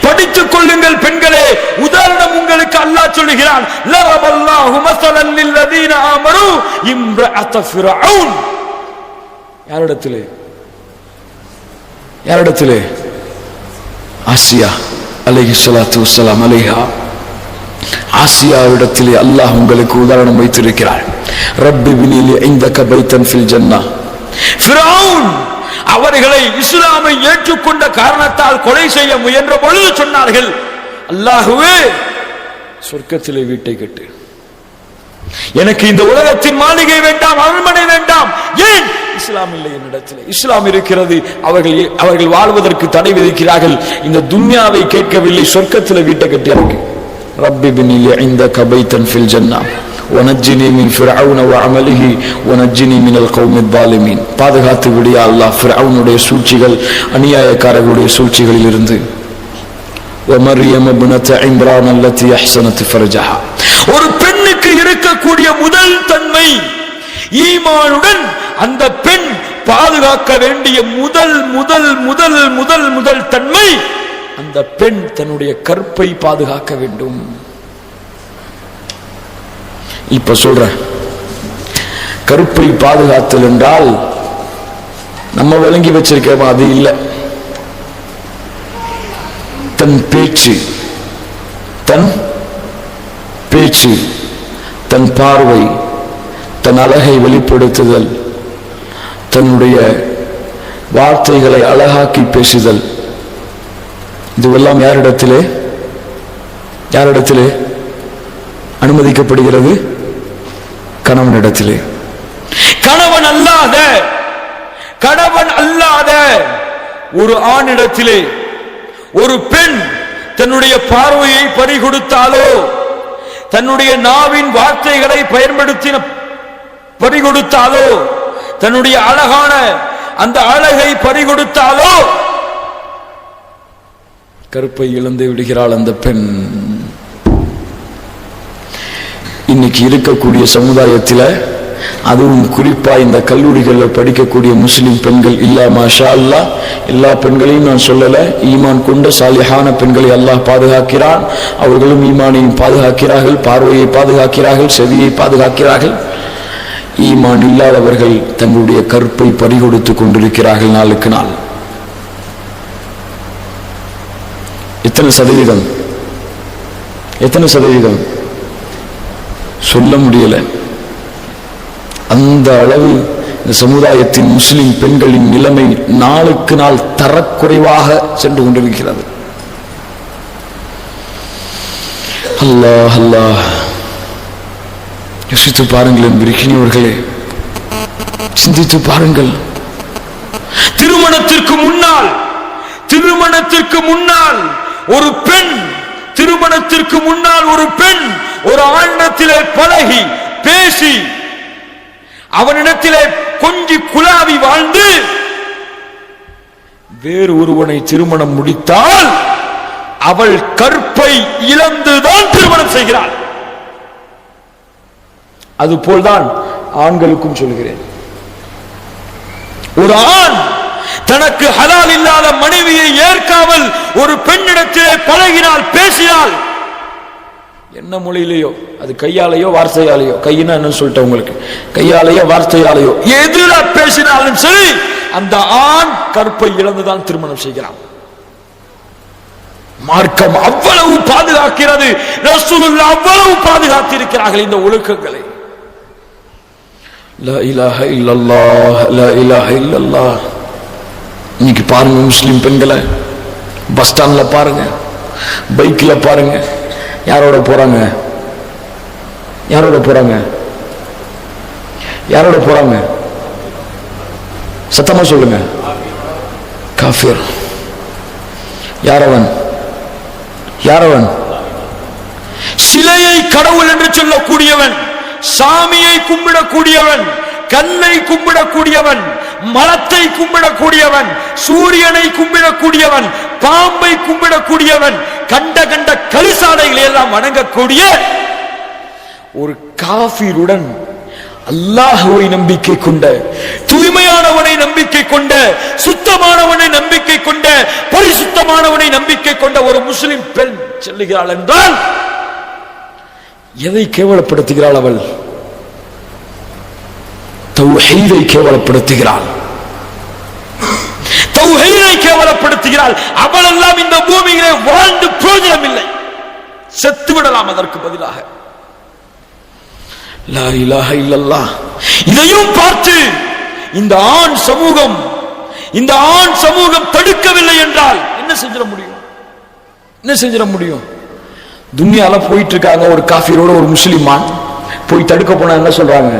Speaker 1: படித்துக் கொள்ளுங்கள் பெண்களே. உதாரணம் உங்களுக்கு அல்லாஹ் சொல்லுகிறான், லரபல்லாஹு மஸலன் லில்லதீன ஆமனு இம்ரஅத ஃபிரௌன். யாரிடத்திலே? யாரிடத்திலே? ஆசியா அலைஹிஸ்ஸலாத்து வஸ்ஸலாம் அலைஹா. ஆசியாவிடத்திலே அல்லாஹ் உங்களுக்கு உதாரணம் வைத்திருக்கிறார். ரப்பி பினி லி இந்தக பைத்தன் ஃபில் ஜன்னah. ஃபிரௌன் அவர்களை இஸ்லாமை ஏற்றுக்கொண்ட காரணத்தால் கொலை செய்ய முயன்ற பொழுது சொன்னார்கள், அல்லாஹ்வே சொர்க்கத்திலே வீட்டை கட்டு, எனக்கு இந்த உலகத்தின் மாளிகை வேண்டாம், அரண்மனை வேண்டாம். ஏன்? இஸ்லாம் இல்லை என்னிடத்தில். இஸ்லாம் இருக்கிறது. அவர்கள் வாழ்வதற்கு தடை விதிக்கிறார்கள். இந்த துன்யாவை கேட்கவில்லை, சொர்க்கத்தில் வீட்டை கட்டி எனக்கு. ரப்பி பினி லி இந்தக பைத்தன் ஃபில் ஜன்னah வனஜ்ஜினி மின் ஃபிரௌன வஅமலிஹி வனஜ்ஜினி மினல் கௌமில் ஸாலிமீன். பாதுகாத்து விடு யா அல்லாஹ் ஃபிரௌனுடைய சூழ்ச்சிகள், அநியாயக்காரர்களுடைய சூழ்ச்சிகளில் இருந்து. ومريم ابنة عمران التي أحسنت فرجها. ஒரு பெண்ணுக்கு இருக்கக்கூடிய முதல் தன்மை ஈமானுடன் அந்த பெண் பாதுகாக்க வேண்டிய முதல் முதல் முதல் முதல் முதல் தன்மை அந்த பெண் தன்னுடைய கற்பை பாதுகாக்க வேண்டும். இப்ப சொல்ற கற்பை பாதுகாத்தல் என்றால் நம்ம விளங்கி வச்சிருக்கோம், அது இல்லை. தன் பேச்சு, தன் பார்வை, தன் அழகை வெளிப்படுத்துதல், தன்னுடைய வார்த்தைகளை அழகாக்கி பேசுதல், இதுவெல்லாம் யாரிடத்திலே அனுமதிக்கப்படுகிறது? கணவனிடத்திலே. கணவன் அல்லாத ஒரு ஆணிடத்திலே ஒரு பெண் தன்னுடைய பார்வையை பறிகொடுத்தாலோ, தன்னுடைய நாவின் வார்த்தைகளை பயன்படுத்தின பறிகொடுத்தாலோ, தன்னுடைய அழகான அந்த அழகை பறிகொடுத்தாலோ கற்பை இழந்து விடுகிறாள் அந்த பெண். இன்னைக்கு இருக்கக்கூடிய சமுதாயத்தில், அதுவும் குறிப்பா இந்த கல்லூரிகளில் படிக்கக்கூடிய முஸ்லிம் பெண்கள் இல்லா மாஷா அல்லாஹ், எல்லா பெண்களையும் நான் சொல்லல, ஈமான் கொண்ட சாலிஹான பெண்களை அல்லாஹ் பாதுகாக்கிறான். அவர்களும் ஈமானையும் பாதுகாக்கிறார்கள், பார்வையை பாதுகாக்கிறார்கள், செவியை பாதுகாக்கிறார்கள். ஈமான் இல்லாதவர்கள் தங்களுடைய கற்பை பறிகொடுத்துக் கொண்டிருக்கிறார்கள் நாளுக்கு நாள். எத்தனை சதவீதம் சொல்ல முடியல. அந்த அளவு இந்த சமுதாயத்தின் முஸ்லிம் பெண்களின் நிலைமை நாளுக்கு நாள் தரக்குறைவாக சென்று கொண்டிருக்கிறது. அல்லாஹ் அல்லாஹ், யோசித்து பாருங்கள் பிரிக்கினியவர்களே, சிந்தித்து பாருங்கள். திருமணத்திற்கு முன்னால் ஒரு பெண் ஒரு ஆணிடத்திலே பழகி பேசி அவனிடத்திலே கொஞ்சி குலாவி வாழ்ந்து வேறு ஒருவனை திருமணம் முடித்தால் அவள் கற்பை இழந்துதான் திருமணம் செய்கிறாள். அதுபோல்தான் ஆண்களுக்கும் சொல்கிறேன். ஒரு ஆண் தனக்கு ஹலால் இல்லாத மனைவியை ஏற்காமல் ஒரு பெண்ணிடத்திலே பழகினால், பேசினால், என்ன மொழியிலையோ, அது கையாலேயோ வார்த்தையாலேயோ, கையினா என்ன சொல்லிட்டேன் உங்களுக்கு, கையாலேயோ வார்த்தையாலேயோ எதிர பேசினாலும் சரி, அந்த ஆண் கற்பை இழந்துதான் திருமணம் செய்கிறான். மார்க்கம் அவ்வளவு பாதுகாக்கிறது, ரசூலுல்லாஹ் அவ்வளவு பாதுகாத்திருக்கிறார்கள் இந்த ஒழுக்கங்களை. லா இலாஹ இல்லல்லாஹ், லா இலாஹ இல்லல்லாஹ். இன்னைக்கு பாருங்க முஸ்லிம் பெண்களை, பஸ் ஸ்டாண்ட்ல பாருங்க, பைக்ல பாருங்க, யாரோட போறாங்க? சத்தமா சொல்லுங்க. காஃபிர். யாரவன்? சிலையை கடவுள் என்று சொல்லக்கூடியவன், சாமியை கும்பிடக்கூடியவன், கல்லை கும்பிடக்கூடியவன், மலத்தை கும்பிடக்கூடியவன், சூரியனை கும்பிடக்கூடியவன், பாம்பை கும்பிடக்கூடியவன், கண்ட கலிசாலைகளை எல்லாம் வணங்கக்கூடிய ஒரு காஃபிருடன் அல்லாஹ்வை நம்பிக்கை கொண்ட, தூய்மையானவனை நம்பிக்கை கொண்ட, சுத்தமானவனை நம்பிக்கை கொண்ட, பரிசுத்தமானவனை நம்பிக்கை கொண்ட ஒரு முஸ்லிம் பெண் செல்லுகிறாள் என்றால் எதை கேவலப்படுத்துகிறாள்? அவள் தௌஹீதை கேவலப்படுத்துகிறாள். அவள் எல்லாம் இந்த பூமியிலே வாழ்ந்து பிரயோஜனம் இல்லை, செத்து விடலாம் அதற்கு பதிலாக. லா இலாஹ இல்லல்லாஹ். இதையும் பார்த்து இந்த ஆண் சமூகம் தடுக்கவில்லை என்றால் என்ன செஞ்சிட முடியும்? துன்யால போயிட்டு இருக்காங்க, ஒரு காஃபிரோட ஒரு முஸ்லிமான் போய் தடுக்க போனா என்ன சொல்றாங்க?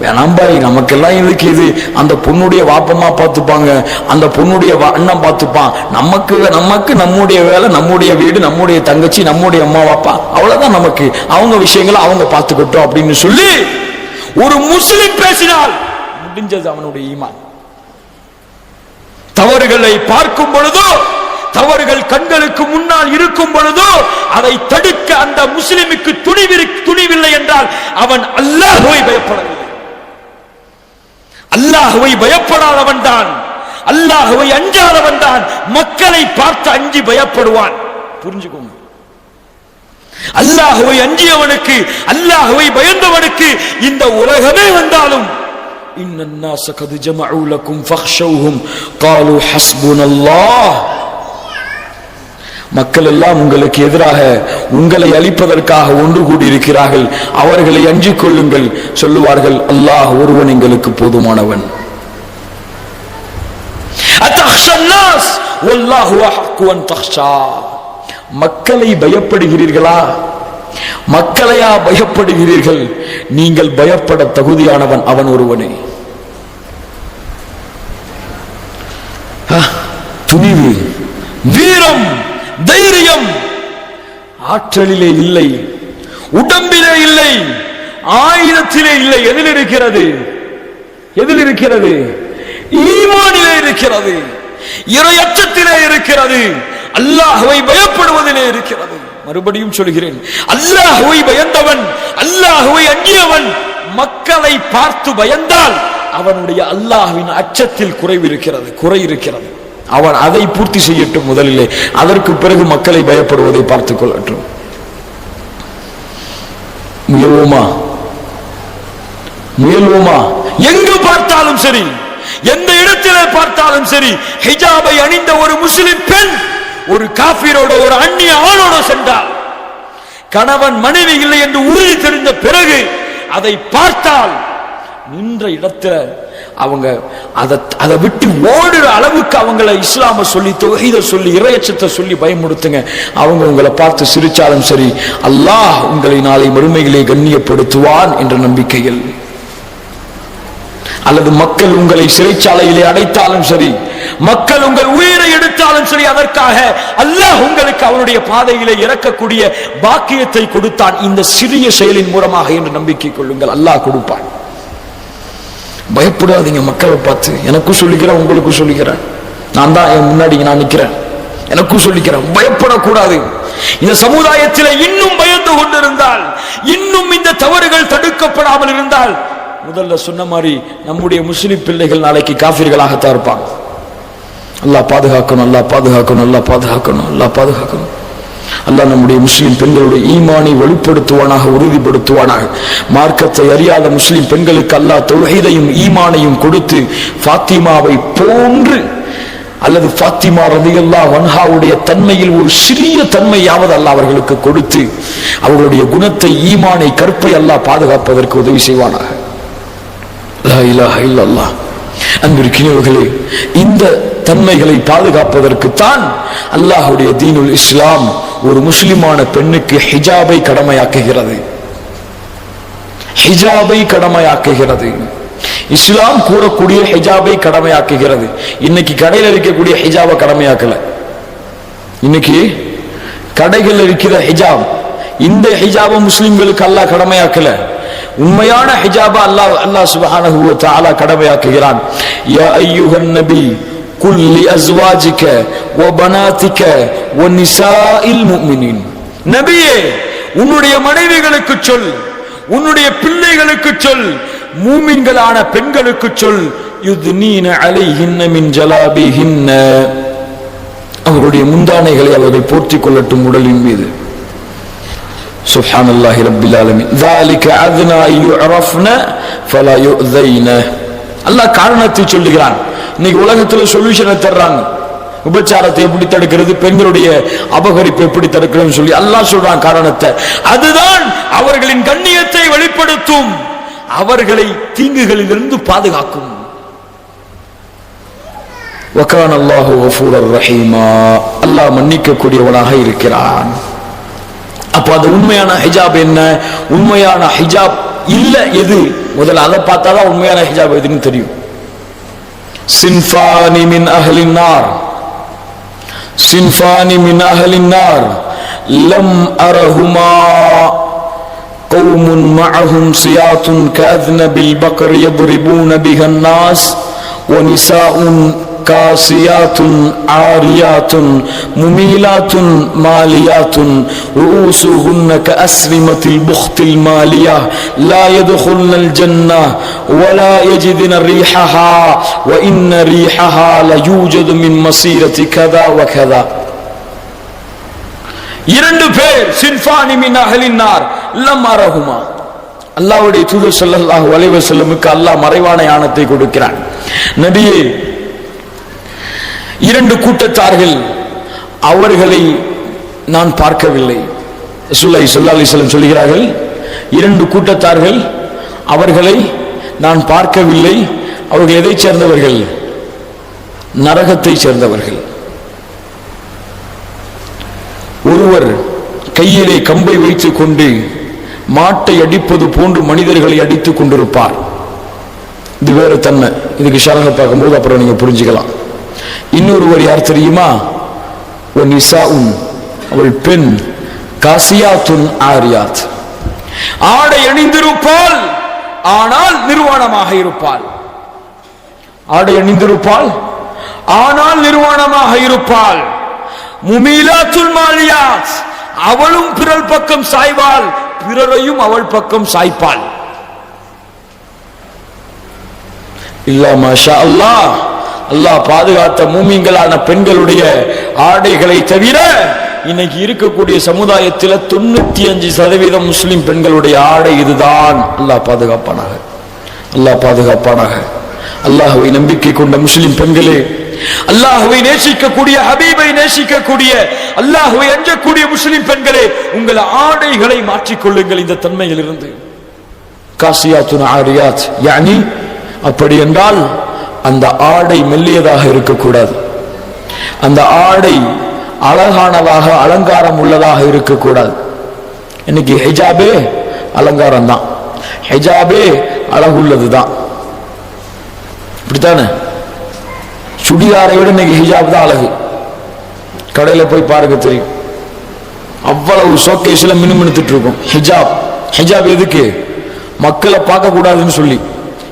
Speaker 1: வேணாம் பாய், நமக்கெல்லாம் இதுக்கு இது, அந்த பொண்ணுடைய வாப்பமா பார்த்துப்பாங்க, அந்த பொண்ணுடைய அண்ணன் பார்த்துப்பான், நமக்கு நம்முடைய வேலை, நம்முடைய வீடு, நம்முடைய தங்கச்சி, நம்முடைய அம்மா வாப்பா, அவ்வளவுதான் நமக்கு, அவங்க விஷயங்களை அவங்க பார்த்துக்கிட்டோம் அப்படின்னு சொல்லி ஒரு முஸ்லிம் பேசினால் முடிஞ்சது அவனுடைய ஈமான். தவறுகளை பார்க்கும் பொழுதோ, தவறுகள் கண்களுக்கு முன்னால் இருக்கும் பொழுதோ அதை தடுக்க அந்த முஸ்லிமுக்கு துணிவில்லை என்றால் அவன் அல்லாஹ்வை பயப்படவில்லை. அல்லாஹ்வை பயப்படாதவன் தான் அல்லாஹ்வை அஞ்சாதவன் தான் மக்களை பார்த்து அஞ்சி பயப்படுவான். புரிஞ்சுக்கோங்க, அல்லாஹ்வை அஞ்சியவனுக்கு, அல்லாஹ்வை பயந்தவனுக்கு இந்த உலகமே வந்தாலும் இன்னன் நாஸ கத் ஜமஉ லகும் ஃபக்ஷௌஹும் காலு ஹஸ்புனல்லாஹ், மக்கள் எல்லாம் உங்களுக்கு எதிராக உங்களை அழிப்பதற்காக ஒன்று கூடி இருக்கிறார்கள், அவர்களை அஞ்சிக் கொள்ளுங்கள், சொல்லுவார்கள் அல்லாஹ் ஒருவன் எங்களுக்கு போதுமானவன். அத்தக்ஷன் நாஸ் வல்லாஹு அஹக்கு அன் தக்ஷா, மக்களை பயப்படுகிறீர்களா? மக்களையா பயப்படுகிறீர்கள்? நீங்கள் பயப்பட தகுதியானவன் அவன் ஒருவனே. துணிவு, வீரம், தைரியம் ஆற்றலிலே இல்லை, உடம்பிலே இல்லை, ஆயுதத்திலே இல்லை. எதில் இருக்கிறது? எதில் இருக்கிறது? ஈமானிலே இருக்கிறது, இறையச்சத்திலே இருக்கிறது, அல்லாஹ்வை பயப்படுவதிலே இருக்கிறது. மறுபடியும் சொல்கிறேன், அல்லாஹ்வை பயந்தவன், அல்லாஹ்வை அஞ்சியவன் மக்களை பார்த்து பயந்தால் அவனுடைய அல்லாஹ்வின் அச்சத்தில் குறை இருக்கிறது. அவன் அதை பூர்த்தி செய்யட்டும் முதலிலே, அதற்கு பிறகு மக்களை பயப்படுவதை பார்த்துக் கொள்ளட்டும். முயல்வோமா? எங்கு பார்த்தாலும் சரி, எந்த இடத்திலே பார்த்தாலும் சரி, ஹிஜாபை அணிந்த ஒரு முஸ்லிம் பெண் ஒரு காஃபிரோட, ஒரு அந்நிய ஆணோட சென்றால், கணவன் மனைவி இல்லை என்று உறுதி தெரிந்த பிறகு அதை பார்த்தால் நின்ற இடத்துல அவங்க அதை விட்டு ஓடுற அளவுக்கு அவங்களை இஸ்லாம சொல்லி, தௌஹீத சொல்லி, இறையச்சத்தை சொல்லி பயமுடுத்துங்க. அவங்க உங்களை பார்த்து சிரிச்சாலும் சரி, அல்லாஹ் உங்களை நாளை மறுமையிலே கண்ணியப்படுத்துவான் என்ற நம்பிக்கையில். அல்லது மக்கள் உங்களை சிறைச்சாலையிலே அடைத்தாலும் சரி, மக்கள் உங்கள் உயிரை எடுத்தாலும் சரி, அதற்காக அல்லாஹ் உங்களுக்கு அவனுடைய பாதையிலே இறக்கக்கூடிய பாக்கியத்தை கொடுத்தான் இந்த சிறிய செயலின் மூலமாக என்று நம்பிக்கை கொள்ளுங்கள். அல்லாஹ் கொடுப்பான். பயப்படாதீங்க மக்களை பார்த்து. எனக்கும் சொல்லிக்கிறேன், உங்களுக்கும் சொல்லிக்கிறேன். நான் தான் என் முன்னாடி நான் நிற்கிறேன், எனக்கும் சொல்லிக்கிறேன், பயப்படக்கூடாது. இந்த சமுதாயத்தில் இன்னும் பயந்து கொண்டிருந்தால், இன்னும் இந்த தவறுகள் தடுக்கப்படாமல் இருந்தால், முதல்ல சொன்ன மாதிரி நம்முடைய முஸ்லிம் பிள்ளைகள் நாளைக்கு காஃபிர்களாகத்தான் இருப்பாங்க. அல்லாஹ் பாதுகாக்கணும், அல்லாஹ் பாதுகாக்கணும், அல்லாஹ் பாதுகாக்கணும், அல்லாஹ் பாதுகாக்கணும். அல்லாஹ் நம்முடைய முஸ்லிம் பெண்களுடைய ஈமானை வெளிப்படுத்துவானாக, உறுதிப்படுத்துவானாக. மார்க்கத்தை அறியாத முஸ்லிம் பெண்களுக்கு அல்லாஹ் தௌஹீதையும் ஈமானையும் கொடுத்து ஃபாத்திமாவை போன்று, அல்லது ஃபாத்திமா ரலியல்லாஹு அன்ஹாவுடைய தன்மையில் ஒரு சிறிய தன்மையாவது அல்லாஹ் அவர்களுக்கு கொடுத்து அவர்களுடைய குணத்தை, ஈமானை, கற்பை அல்லாஹ் பாதுகாப்பதற்கு உதவி செய்வானாக. லா இலாஹ இல்லல்லாஹ். அன்பிற்கினியவர்களே, இந்த தன்மைகளை பாதுகாப்பதற்குத்தான் அல்லாஹ்வுடைய தீனுல் இஸ்லாம் ஒரு முஸ்லிமான பெண்ணுக்கு ஹிஜாபை கடமையாக்குகிறது. ஹிஜாபை கடமையாக்குகிறது. இஸ்லாம் கூறக்கூடிய ஹிஜாபை கடமையாக்குகிறது. இன்னைக்கு கடையில் இருக்கக்கூடிய ஹிஜாபை கடமையாக்கல. இன்னைக்கு கடைகள் இருக்கிற ஹிஜாப், இந்த ஹிஜாபை முஸ்லிம்களுக்கு அல்லாஹ் கடமையாக்கல. உண்மையான ஹிஜாபா அல்லாஹ் சுப்ஹானஹு வ தஆலா கடமையாக்குகிறான். யா அய்யுஹன் நபி குல் லி அஸ்வாஜிக வ பனாதிக வ நிசாஇல் முஃமினீன். நபியே, உன்னுடைய மனைவிகளுக்கு சொல், உன்னுடைய பிள்ளைகளுக்கு சொல், மூமின்களான பெண்களுக்கு சொல், யுத்னீன அலைஹின்ன மின் ஜலாபிஹின்ன, அவர்களுடைய முந்தானைகளை அவர்கள் போர்த்திக் கொள்ளட்டும் உடலின் மீது. சுப்ஹானல்லாஹி ரப்பில் ஆலமீன். ذلك أدنى يعرفن فلا يؤذين. அல்லாஹ் காரணத்தை சொல்லுகிறான். இன்னைக்கு உலகத்துல சொல்யூஷனை தர்றாங்க. உபச்சாரத்தை எப்படி தடுக்கிறது, பெண்களுடைய அபகரிப்பை எப்படி தடுக்கிறது சொல்லி அல்லாஹ் சொல்றான் காரணத்தை. அதுதான் அவர்களின் கண்ணியத்தை வெளிப்படுத்தும், அவர்களை தீங்குகளிலிருந்து பாதுகாக்கும். வகான அல்லாஹு கஃபூரர் ரஹீமா. அல்லாஹ் மன்னிக்க கூடியவனாக இருக்கிறான். அப்ப அது உண்மையான ஹிஜாப் என்ன, உண்மையான ஹிஜாப் இல்ல எது, முதல்ல அதை பார்த்தாதான் உண்மையான ஹிஜாப் எதுன்னு தெரியும். சின்ஃபானி மின் அஹ்லின் நார், சின்ஃபானி மின் அஹ்லின் நார் லம் அரஹுமா கௌமுன் மஅஹும் சியாத்துன் கஅذنபில் பக்ர் யضربون بها الناس ونساء காசியாத்துன் ஆரியாத்துன் முமீலாத்துன் மாலியாத்துன் ரூசுஹுன்ன கஅஸ்ரிமத்தில் புக்தில் மாலியா லா யதுகுல்னல் ஜன்னah வலா யஜிதுன ரீஹஹா வ இன்ன ரீஹஹா லயூஜது மின் மஸீரதி கதா வ கதா. இரண்டு பேர் சின்ஃபானி மின் அஹ்லின் நார் லம் அரஹுமா. அல்லாஹ்வுடைய தூதர் ஸல்லல்லாஹு அலைஹி வஸல்லமுக்கு அல்லாஹ் மறைவான ஞானத்தை கொடுக்கிறான். நபியே, இரண்டு கூட்டத்தார்கள், அவர்களை நான் பார்க்கவில்லை. ரசூலுல்லாஹி ஸல்லல்லாஹு அலைஹி வஸல்லம் சொல்கிறார்கள், இரண்டு கூட்டத்தார்கள், அவர்களை நான் பார்க்கவில்லை. அவர்கள் எதைச் சேர்ந்தவர்கள்? நரகத்தை சேர்ந்தவர்கள். ஒருவர் கையிலே கம்பை வைத்துக் கொண்டு மாட்டை அடிப்பது போன்று மனிதர்களை அடித்துக் கொண்டிருப்பார். இது வேற தன்மை. இதுக்கு ஷரஹ பார்க்கும்போது அப்புறம் நீங்க புரிஞ்சுக்கலாம். இன்னொருவர் யார் தெரியுமா? அவள் பெண், காசியாத்துன் ஆரியாத், ஆடை அணிந்திருப்பாள் ஆனால் நிர்வாணமாக இருப்பாள். ஆடை அணிந்திருப்பாள் ஆனால் நிர்வாணமாக இருப்பாள். முமீலாத்துல் மாலியாத், அவளும் பிறர் பக்கம் சாய்வாள், பிறரையும் அவள் பக்கம் சாய்ப்பாள். இல்லா மாஷா அல்லாஹ், அல்லாஹ் பாதுகாத்த மூமின்களான பெண்களுடைய ஆடைகளை தவிர இன்னைக்கு இருக்கக்கூடிய சமுதாயத்தில் 95% முஸ்லிம் பெண்களுடைய ஆடை இதுதான். அல்லாஹ் பாதுகாப்பானாக, அல்லாஹ் பாதுகாப்பானாக. அல்லாஹ்வை நம்பிக்கை கொண்ட முஸ்லிம் பெண்களே, அல்லாஹ்வை நேசிக்கக்கூடிய, ஹபீபை நேசிக்கக்கூடிய, அல்லாஹ்வை அஞ்சக்கூடிய முஸ்லிம் பெண்களே, உங்கள் ஆடைகளை மாற்றிக்கொள்ளுங்கள் இந்த தன்மையில் இருந்து. காசியாத்துன் ஆரியாத் யானி, அப்படி என்றால் அந்த ஆடை மெல்லியதாக இருக்கக்கூடாது, அந்த ஆடை அழகானதாக அலங்காரம் உள்ளதாக இருக்கக்கூடாது. இன்னைக்கு ஹிஜாபே அலங்காரம் தான், ஹிஜாபே அழகுள்ளது தான், இப்படித்தானே? சுடிதாரை விட இன்னைக்கு ஹிஜாப் தான் அழகு. கடையில போய் பாருங்க தெரியும், அவ்வளவு ஷோகேஸ்ல மினுமினுத்துட்டு இருக்கும் ஹிஜாப். ஹிஜாப் எதுக்கு? மக்களை பார்க்க கூடாதுன்னு சொல்லி.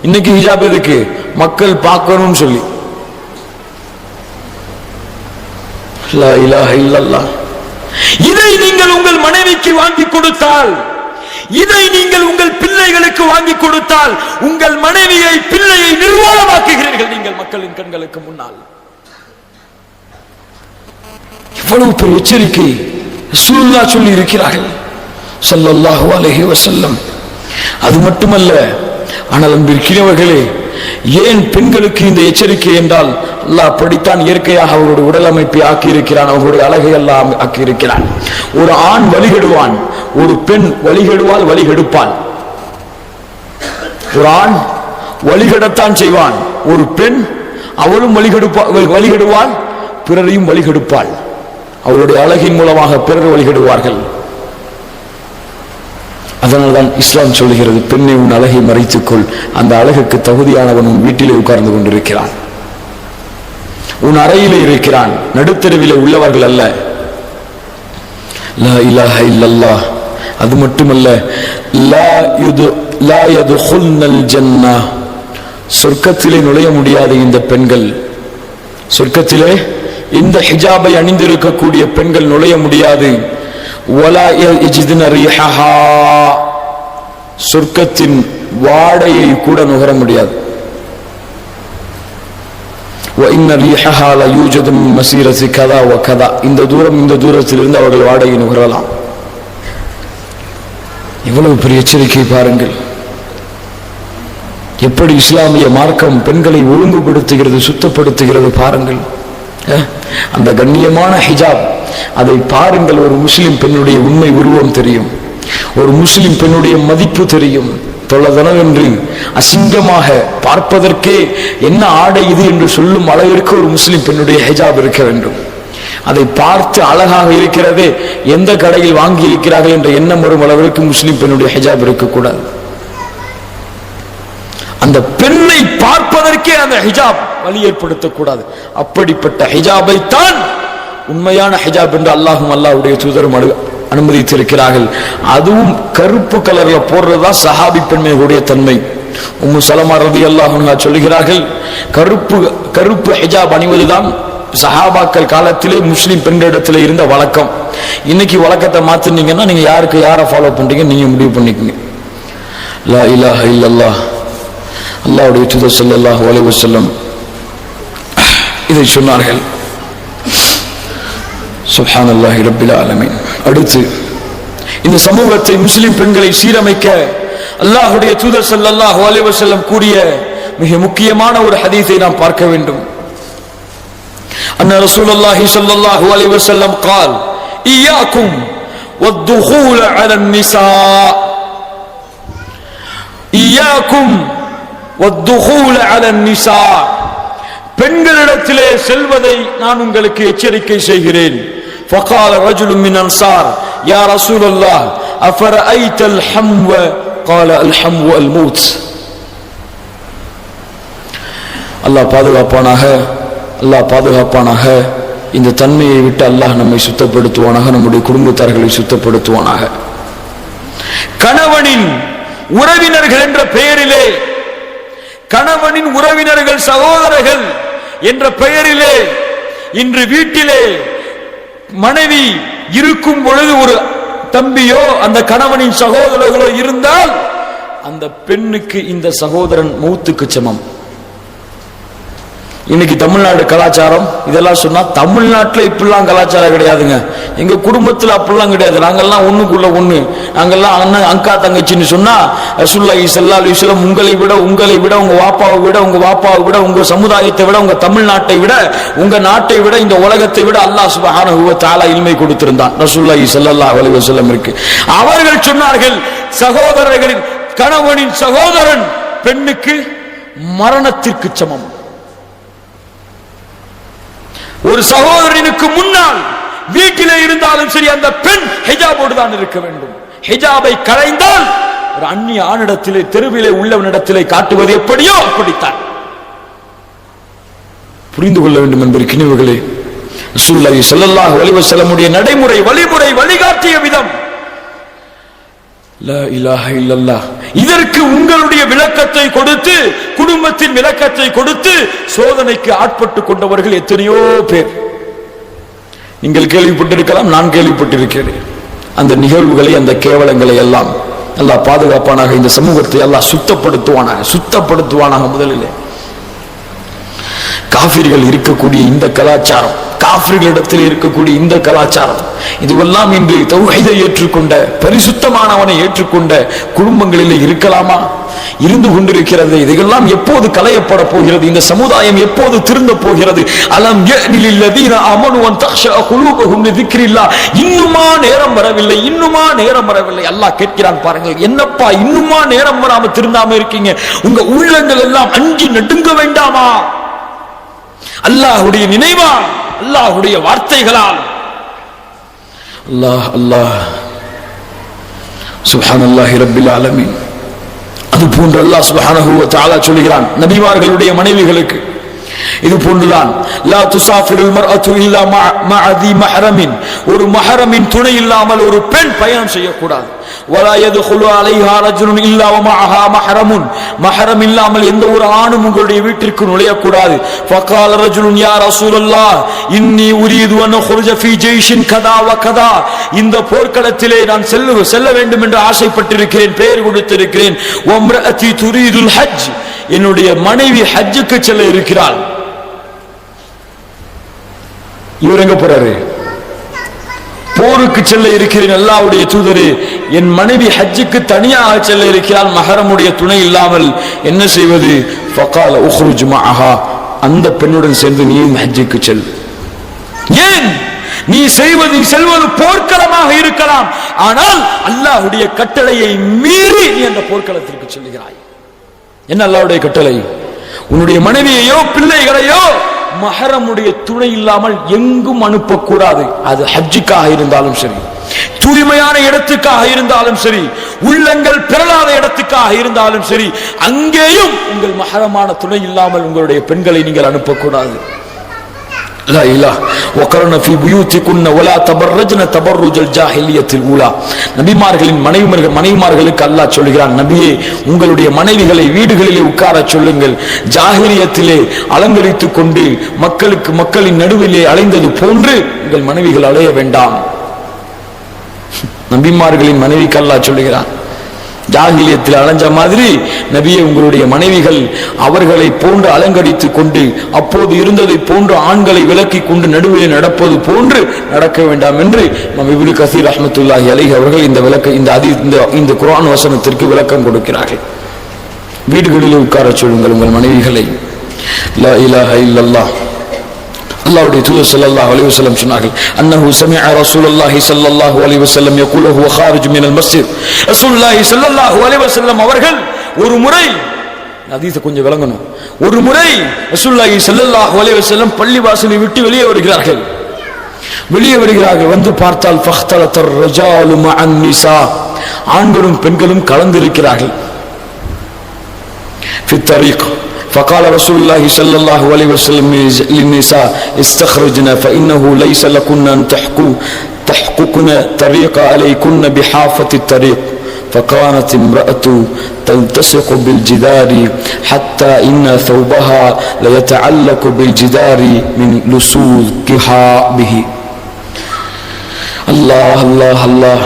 Speaker 1: இன்னைக்கு ஹிஜாப் எதுக்கு? மக்கள் பார்க்கணும்னு சொல்லி. லா இலாஹ இல்லல்லாஹ். இதை நீங்கள் உங்கள் மனைவிக்கு வாங்கி கொடுத்தால், இதை நீங்கள் உங்கள் பிள்ளைகளுக்கு வாங்கி கொடுத்தால், உங்கள் மனைவியை, பிள்ளையை நிர்வாணமாக்குகிறீர்கள் நீங்கள் மக்களின் கண்களுக்கு முன்னால். எவ்வளவு பெரிய எச்சரிக்கை ரசூலுல்லாஹ் சொல்லி இருக்கிறார்கள் ஸல்லல்லாஹு அலைஹி வஸல்லம். அது மட்டுமல்ல, ஆனால் அன்பிற்கினியவர்களே, ஏன் பெண்களுக்கு இந்த எச்சரிக்கை என்றால், அல்லாஹ் படித்தான் இயற்கையாக அவருடைய உடல் அமைப்பை ஆக்கியிருக்கிறான், அவருடைய அழகை எல்லாம் ஆக்கியிருக்கிறான். ஒரு ஆண் வழிகெடுவான், ஒரு பெண் வழிகெடுவாள், வழிகெடுப்பாள். ஒரு ஆண் வழிகெடத்தான் செய்வான், ஒரு பெண் அவளும் வழிகெடுவாள், பிறரையும் வழிகெடுப்பாள். அவருடைய அழகின் மூலமாக பிறர் வழிகெடுவார்கள். அதனால்தான் இஸ்லாம் சொல்லுகிறது, பெண்ணை உன் அழகை மறைத்துக்கொள், அந்த அழகுக்கு தகுதியானவன் உன் வீட்டிலே உட்கார்ந்து கொண்டிருக்கிறான், உன் அறையிலே இருக்கிறான், நடுத்தருவிலே உள்ளவர்கள் அல்ல. லா இலாஹ இல்லல்லாஹ். அது மட்டுமல்ல, லா யதுகுல்னல் ஜன்னah, சொர்க்கத்திலே நுழைய முடியாத இந்த பெண்கள், சொர்க்கத்திலே இந்த ஹிஜாபை அணிந்திருக்கக்கூடிய பெண்கள் நுழைய முடியாது. வலா யஜிதுன ரீஹஹா, சொர்க்கத்தின் வாடையை கூட நுகர முடியாது. வ இன்ன ரீஹஹா லயூஜது மின் மஸீரதி கதா வ கதா, இந்த தூரம், இந்த தூரத்திலிருந்து அவர்கள் வாடையை நுகரலாம். எவ்வளவு பெரிய எச்சரிக்கை பாருங்கள். எப்படி இஸ்லாமிய மார்க்கம் பெண்களை ஒழுங்குபடுத்துகிறது, சுத்தப்படுத்துகிறது பாருங்கள். அந்த கண்ணியமான ஹிஜாப், அதை பாருங்கள். ஒரு முஸ்லிம் பெண்ணுடைய உண்மை உருவம் தெரியும், ஒரு முஸ்லிம் பெண்ணுடைய மதிப்பு தெரியும். தொலைதனவென்று அசிங்கமாக பார்ப்பதற்கே என்ன ஆடை இது என்று சொல்லும் அளவிற்கு ஒரு முஸ்லிம் பெண்ணுடைய ஹிஜாப் இருக்க வேண்டும். அதை பார்த்து அழகாக இருக்கிறதே, எந்த கடையில் வாங்கி இருக்கிறார்கள் என்ற எண்ணம் வரும் அளவிற்கு முஸ்லிம் பெண்ணுடைய ஹிஜாப் இருக்கக்கூடாது. அந்த பெண்ணை பார்ப்பதற்கே அந்த ஹிஜாப் வலி ஏற்படுத்தக்கூடாது. அப்படிப்பட்ட ஹிஜாபை தான் உண்மையான ஹிஜாப் என்று அல்லாஹும் அல்லாஹ்வுடைய தூதரும் அனுமதித்திருக்கிறார்கள். அதுவும் கருப்பு கலர்ல போடுறதா சஹாபி பெண்மையுடைய தன்மை. உம்மு சலமா ரலியல்லாஹு அன்ஹா சொல்கிறார்கள், கருப்பு கருப்பு ஹிஜாப் அணிவதுதான் சஹாபாக்கள் காலத்திலே முஸ்லிம் பெண்களிடத்தில் இருந்த வழக்கம். இன்னைக்கு வழக்கத்தை மாத்தினீங்கன்னா நீங்க யாரை ஃபாலோ பண்றீங்க நீங்க முடிவு பண்ணிக்கங்க. லா இலாஹ இல்லல்லாஹ், அல்லாஹ்வுடைய தூதர் ஸல்லல்லாஹு அலைஹி வஸல்லம் இதை சொன்னார்கள். சுப்ஹானல்லாஹி ரப்பில் ஆலமீன். அடுத்து இந்த சமூகத்தை முஸ்லிம் பெண்களை சீரமைக்க அல்லாஹ்வுடைய தூதர் ஸல்லல்லாஹு அலைஹி வஸல்லம் கூறிய மிக முக்கியமான ஒரு ஹதீஸை நாம் பார்க்க வேண்டும். அன்ன ரசூலுல்லாஹி ஸல்லல்லாஹு அலைஹி வஸல்லம் قال إياكم والدخول على النساء إياكم والدخول على النساء பெண்களிடத்திலே செல்வதை நான் உங்களுக்கு எச்சரிக்கை செய்கிறேன். فقال رجل من الأنصار يا رسول الله أفرأيت الحمو قال الحمو الموت. அல்லாஹ் பாதுகாப்பானாக. இந்த தன்மையை விட்டு அல்லாஹ் நம்மை சுத்தப்படுத்துவானாக, நம்முடைய குடும்பத்தார்களை சுத்தப்படுத்துவானாக. கணவனின் உறவினர்கள் என்ற பெயரிலே, கணவனின் உறவினர்கள் சகோதரர்கள் என்ற பெயரிலே இன்று வீட்டிலே மனைவி இருக்கும் பொழுது ஒரு தம்பியோ அந்த கணவனின் சகோதரர்களோ இருந்தால் அந்த பெண்ணுக்கு இந்த சகோதரன் மௌத்துக்கு சமம். இன்னைக்கு தமிழ்நாடு கலாச்சாரம் இதெல்லாம் சொன்னா, தமிழ்நாட்டில் இப்படிலாம் கலாச்சாரம் கிடையாதுங்க. எங்க குடும்பத்தில் அப்படிலாம் கிடையாது. நாங்கெல்லாம் ஒண்ணுக்குள்ள ஒண்ணு, நாங்கெல்லாம் அண்ணன் அக்கா தங்கச்சின்னு சொன்னா ரசூலுல்லாஹி ஸல்லல்லாஹு அலைஹி வஸல்லம் உங்களை விட உங்க வாப்பாவை விட உங்க சமுதாயத்தை விட உங்க தமிழ்நாட்டை விட உங்க நாட்டை விட இந்த உலகத்தை விட அல்லாஹ் சுப்ஹானஹு வ தஆலா இல்மை கொடுத்திருந்தான் ரசூலுல்லாஹி ஸல்லல்லாஹு அலைஹி வஸல்லம் இருக்கு. அவர்கள் சொன்னார்கள், சகோதரர்களின் கணவனின் சகோதரன் பெண்ணுக்கு மரணத்திற்கு சமம். ஒரு சகோதரனுக்கு முன்னால் வீட்டிலே இருந்தாலும் சரி அந்த பெண் ஹிஜாபோடு தான் இருக்க வேண்டும். ஹிஜாபை களைந்தால் ஒரு அந்நிய ஆணிடத்திலே தெருவிலே உள்ளவனிடத்திலே காட்டுவது எப்படியோ அப்படித்தான் புரிந்து கொள்ள வேண்டும் என்பதற்கினிவுகளே. ரசூலுல்லாஹி ஸல்லல்லாஹு அலைஹி வஸல்லம் நடைமுறை வழிமுறை வழிகாட்டிய விதம் லா இலாஹ இல்லல்லாஹ். இதற்கு உங்களுடைய விளக்கத்தை கொடுத்து, குடும்பத்தின் விளக்கத்தை கொடுத்து சோதனைக்கு ஆட்பட்டு கொண்டவர்கள் எத்தனையோ பேர். நீங்கள் கேள்விப்பட்டிருக்கலாம், நான் கேள்விப்பட்டிருக்கிறேன். அந்த நிகழ்வுகளை, அந்த கேவலங்களை எல்லாம் அல்லாஹ் பாதுகாப்பானாக. இந்த சமூகத்தை அல்லாஹ் சுத்தப்படுத்துவானாக. முதலிலே காஃபிர்கள் இருக்கக்கூடிய இந்த கலாச்சாரம், காஃபிர்களிடத்தில் இருக்கக்கூடிய இந்த கலாச்சாரம், இதுவெல்லாம் இன்று தௌஹீதை ஏற்றுக்கொண்ட, பரிசுத்தமானவனை ஏற்றுக்கொண்ட குடும்பங்களில் இருக்கலாமா? இருந்து கொண்டிருக்கிறது. இதெல்லாம் எப்போது களையப்பட போகிறது? இந்த சமுதாயம் எப்போது திருந்த போகிறது? அலம் யஅனில் லதீன ஆமனு அன் தக்ஷா குலூபுஹும் லிذிக்ரில்லாஹ். இன்னுமா நேரம் வரவில்லை? அல்லாஹ் கேட்கிறான் பாருங்கள், என்னப்பா இன்னுமா நேரம் வராம திருந்தாம இருக்கீங்க? உங்க உள்ளங்கள் எல்லாம் அஞ்சி நடுங்க வேண்டாமா? அல்லாஹ்வுடைய நினைவால், அல்லாஹ்வுடைய வார்த்தைகளால். அல்லாஹ் சுப்ஹானல்லாஹி ரப்பில் ஆலமீன். அது போன்று அல்லாஹ் சுப்ஹானஹு வ தஆலா சொல்கிறான் நபிமார்களுடைய மனைவிகளுக்கு, இது போன்றுதான் லா துசாஃபிருல் மர்அத்து இல்லா மஅ தி மஹ்ரமின். ஒரு மஹ்ரமின் துணை இல்லாமல் ஒரு பெண் பயணம் செய்யக்கூடாது. வலா யதுகுலு அலைஹா ரஜுலுன் இல்லா வ மஅஹா மஹ்ரமுன். மஹ்ரம் இல்லாமல் எந்த ஒரு ஆணும் உங்களுடைய வீட்டிற்கு நுழையக்கூடாது. ஃபகால ரஜுலுன் யா ரசூலல்லாஹ் இன்னி உரீது அன் அக்ருஜ ஃபீ ஜைஷின் கதா வ கதா. இந்த போர்க்களத்திலே நான் செல்ல வேண்டும் என்று ஆசைப்பட்டிருக்கிறேன், பெயர் கொடுத்திருக்கிறேன். வ இம்ரஅதி துரீதுல் ஹஜ். என்னுடைய மனைவி ஹஜ்ஜுக்கு செல்ல இருக்கிறாள். இவர் எங்க போறாரு? போருக்கு செல்ல இருக்கிறேன். அல்லாஹ்வுடைய தூதரே, என் மனைவி ஹஜ்ஜுக்கு தனியாக செல்ல இருக்கிறாள், மஹரமுடைய துணை இல்லாமல், என்ன செய்வது? ஃபகால உக்ருஜ் மஅஹா. அந்த பெண்ணுடன் சேர்ந்து நீயும் ஹஜ்ஜுக்கு செல். ஏன்? நீ செல்வது போர்க்களமாக இருக்கலாம், ஆனால் அல்லாஹ்வுடைய கட்டளையை மீறி நீ அந்த போர்க்களத்திற்கு செல்கிறாய். என்ன அல்லாஹ்வுடைய கட்டளை? உன்னுடைய மனைவியையோ பிள்ளைகளையோ மஹரமுடைய துணை இல்லாமல் எங்கும் அனுப்பக்கூடாது. அது ஹஜ்ஜுக்காக இருந்தாலும் சரி, தூய்மையான இடத்துக்காக இருந்தாலும் சரி, உள்ளங்கள் பிறலாத இடத்துக்காக இருந்தாலும் சரி, அங்கேயும் உங்கள் மஹரமான துணை இல்லாமல் உங்களுடைய பெண்களை நீங்கள் அனுப்பக்கூடாது. லா இலாஹ வகர்ன ஃபீ புயூத்திகுன்ன வலா தபர்ரஜ்ன தபர்ருஜல் ஜாஹிலியத்தில் ஊலா. நபிமார்களின் மனைவிமார்களுக்கு அல்லாஹ் சொல்கிறான், நபியே உங்களுடைய மனைவிகளை வீடுகளிலே உட்கார சொல்லுங்கள், ஜாஹிலியத்திலே அலங்கரித்துக் கொண்டு மக்களின் நடுவிலே அலைந்தது போன்று உங்கள் மனைவிகள் அலைய வேண்டாம். நபிமார்களின் மனைவிக்கு அல்லாஹ் சொல்லுகிறான், ஜாஹிலியத்தில் அலைஞ்ச மாதிரி நபியே உங்களுடைய மனைவிகள் அவர்களை போன்று அலங்கரித்துக் கொண்டு அப்போது இருந்ததை போன்று ஆண்களை விலக்கி கொண்டு நடுவிலே நடப்பது போன்று நடக்க வேண்டாம் என்று இமாம் இப்னு கஸீர் ரஹ்மத்துல்லாஹி அலைஹி அவர்கள் இந்த குர்ஆன் வசனத்திற்கு விளக்கம் கொடுக்கிறார்கள். வீடுகளிலே உட்கார சொல்லுங்கள் உங்கள் மனைவிகளை. லா இலாஹ இல்லல்லாஹ். அல்லாஹ்வுடைய தூதர் ஸல்லல்லாஹு அலைஹி வஸல்லம் சொன்னார்கள், அன்னஹு சமிஅ ரசூலுல்லாஹி ஸல்லல்லாஹு அலைஹி வஸல்லம் யகூலு ஹுவ காரிஜ் மினல் மஸ்ஜித். ரசூலுல்லாஹி ஸல்லல்லாஹு அலைஹி வஸல்லம் அவர்கள் ஒரு முறை, ஹதீஸை கொஞ்சம் விளங்கணும், ஒரு முறை ரசூலுல்லாஹி ஸல்லல்லாஹு அலைஹி வஸல்லம் பள்ளிவாசலை விட்டு வெளியே வருகிறார்கள். வந்து பார்த்தால் ஃபக்தலத்தர் ரிஜாலு மஅன் நிஸா, ஆண்களும் பெண்களும் கலந்திருக்கிறார்கள். في الطريق فقال رسول الله صلى الله عليه وسلم للنساء استخرجنا فإنه ليس لكن أن تحققن طريق عليكن بحافة الطريق. فكانت امرأة تلتصق بالجدار حتى إن ثوبها ليتعلق بالجدار من لصوقها به. الله الله الله.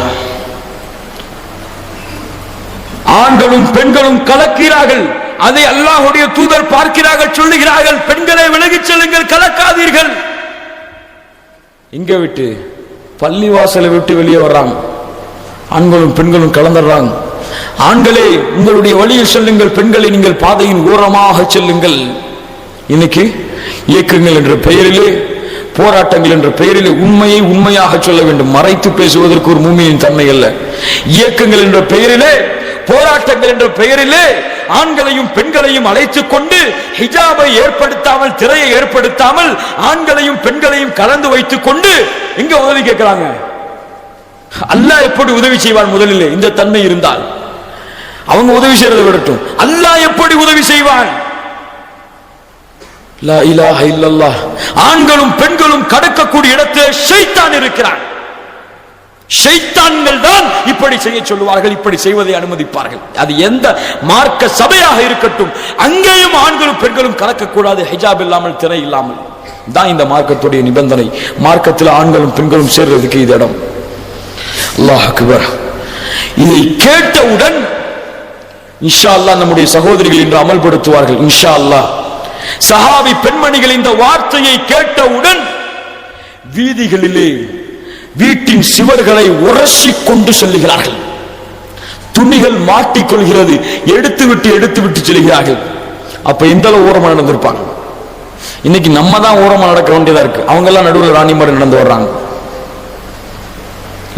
Speaker 1: ஆண்களும் பெண்களும் கலக்கிறார்கள். அதை அல்லாஹ்வுடைய தூதர் பார்க்கிறார்கள், சொல்லுகிறார்கள், பெண்களை விலகிச் செல்லுங்கள், கலக்காதீர்கள். இங்க விட்டு பள்ளிவாசலை விட்டு வெளியே வர்றாங்க, ஆண்களும் பெண்களும் கலந்துடுறாங்க. ஆண்களே உங்களுடைய வழியில் செல்லுங்கள், பெண்களை நீங்கள் பாதையின் ஓரமாக செல்லுங்கள். இன்னைக்கு இயக்கங்கள் என்ற பெயரிலே, போராட்டங்கள் என்ற பெயரிலே உண்மையை உண்மையாக சொல்ல வேண்டும். மறைத்து பேசுவதற்கு ஒரு மூமியின் தன்மை அல்ல. இயக்கங்கள் என்ற பெயரிலே, போராட்டங்கள் என்ற பெயரிலே ஆண்களையும் பெண்களையும் அழைத்துக் கொண்டு ஹிஜாபை ஏற்படுத்தாமல், திரையை ஏற்படுத்தாமல் ஆண்களையும் பெண்களையும் கலந்து வைத்துக் கொண்டு எங்க உதவி கேட்கிறாங்க? அல்லாஹ் எப்படி உதவி செய்வான்? முதலில் இந்த தன்மை இருந்தால் அவங்க உதவி செய்யறதை விடட்டும், அல்லாஹ் எப்படி உதவி செய்வான்? லா இலாஹ இல்லல்லாஹ். ஆண்களும் பெண்களும் கடக்கக்கூடிய இடத்தில் ஷைத்தான் இருக்கிறான். ஷைத்தான்கள் தான் இப்படி செய்ய சொல்லுவார்கள், இப்படி செய்வதை அனுமதிப்பார்கள். அது எந்த மார்க்க சபையாக இருக்கட்டும், அங்கேயும் ஆண்களும் பெண்களும் கலக்கக்கூடாது, ஹிஜாப் இல்லாமல், திரை இல்லாமல். தான் இந்த மார்க்கத்துடைய நிபந்தனை. மார்க்கத்தில் ஆண்களும் பெண்களும் சேர்றதுக்கு இது இடம். அல்லாஹ் அக்பர். இதை கேட்டவுடன் இன்ஷா அல்லாஹ் நம்முடைய சகோதரிகள் இன்று அமல்படுத்துவார்கள் இன்ஷா அல்லாஹ். சஹாபி பெண்மணிகள் இந்த வார்த்தையை கேட்டவுடன் வீதிகளிலே வீட்டின் சுவர்களை உரசி கொண்டு செல்லுகிறார்கள். துணிகள் மாட்டிக்கொள்கிறது, எடுத்து விட்டு செல்கிறார்கள். அப்ப எந்த அளவு ஓரமா நடந்திருப்பாங்க? இன்னைக்கு நம்ம தான் ஓரமா நடக்க வேண்டியதா இருக்கு. அவங்க எல்லாம் நடுவில் ராணி மாதிரி நடந்து வர்றாங்க.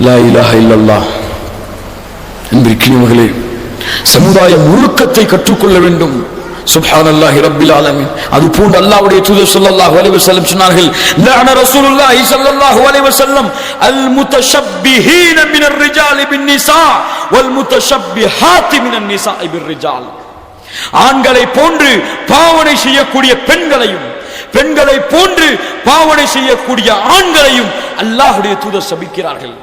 Speaker 1: லா இலாஹ இல்லல்லாஹ். அன்பிற்குரியவர்களே, சமுதாயம் ஒழுக்கத்தை கற்றுக்கொள்ள வேண்டும். சுப்ஹானல்லாஹி ரப்பில் ஆலமீன். அது போன்று அல்லாஹ்வுடைய தூதர் ஸல்லல்லாஹு அலைஹி வஸல்லம் சொன்னார்கள், லஅன ரசூலுல்லாஹி ஸல்லல்லாஹு அலைஹி வஸல்லம் அல் முத்தஷப்பிஹீன மினர் ரிஜாலி பின் நிஸா வல் முத்தஷப்பிஹாத்தி மினன் நிஸாஇ பிர் ரிஜால். ஆண்களை போன்று பாவனை செய்யக்கூடிய பெண்களையும், பெண்களை போன்று பாவனை செய்யக்கூடிய ஆண்களையும் அல்லாஹ்வுடைய தூதர் சபிக்கிறார்கள்.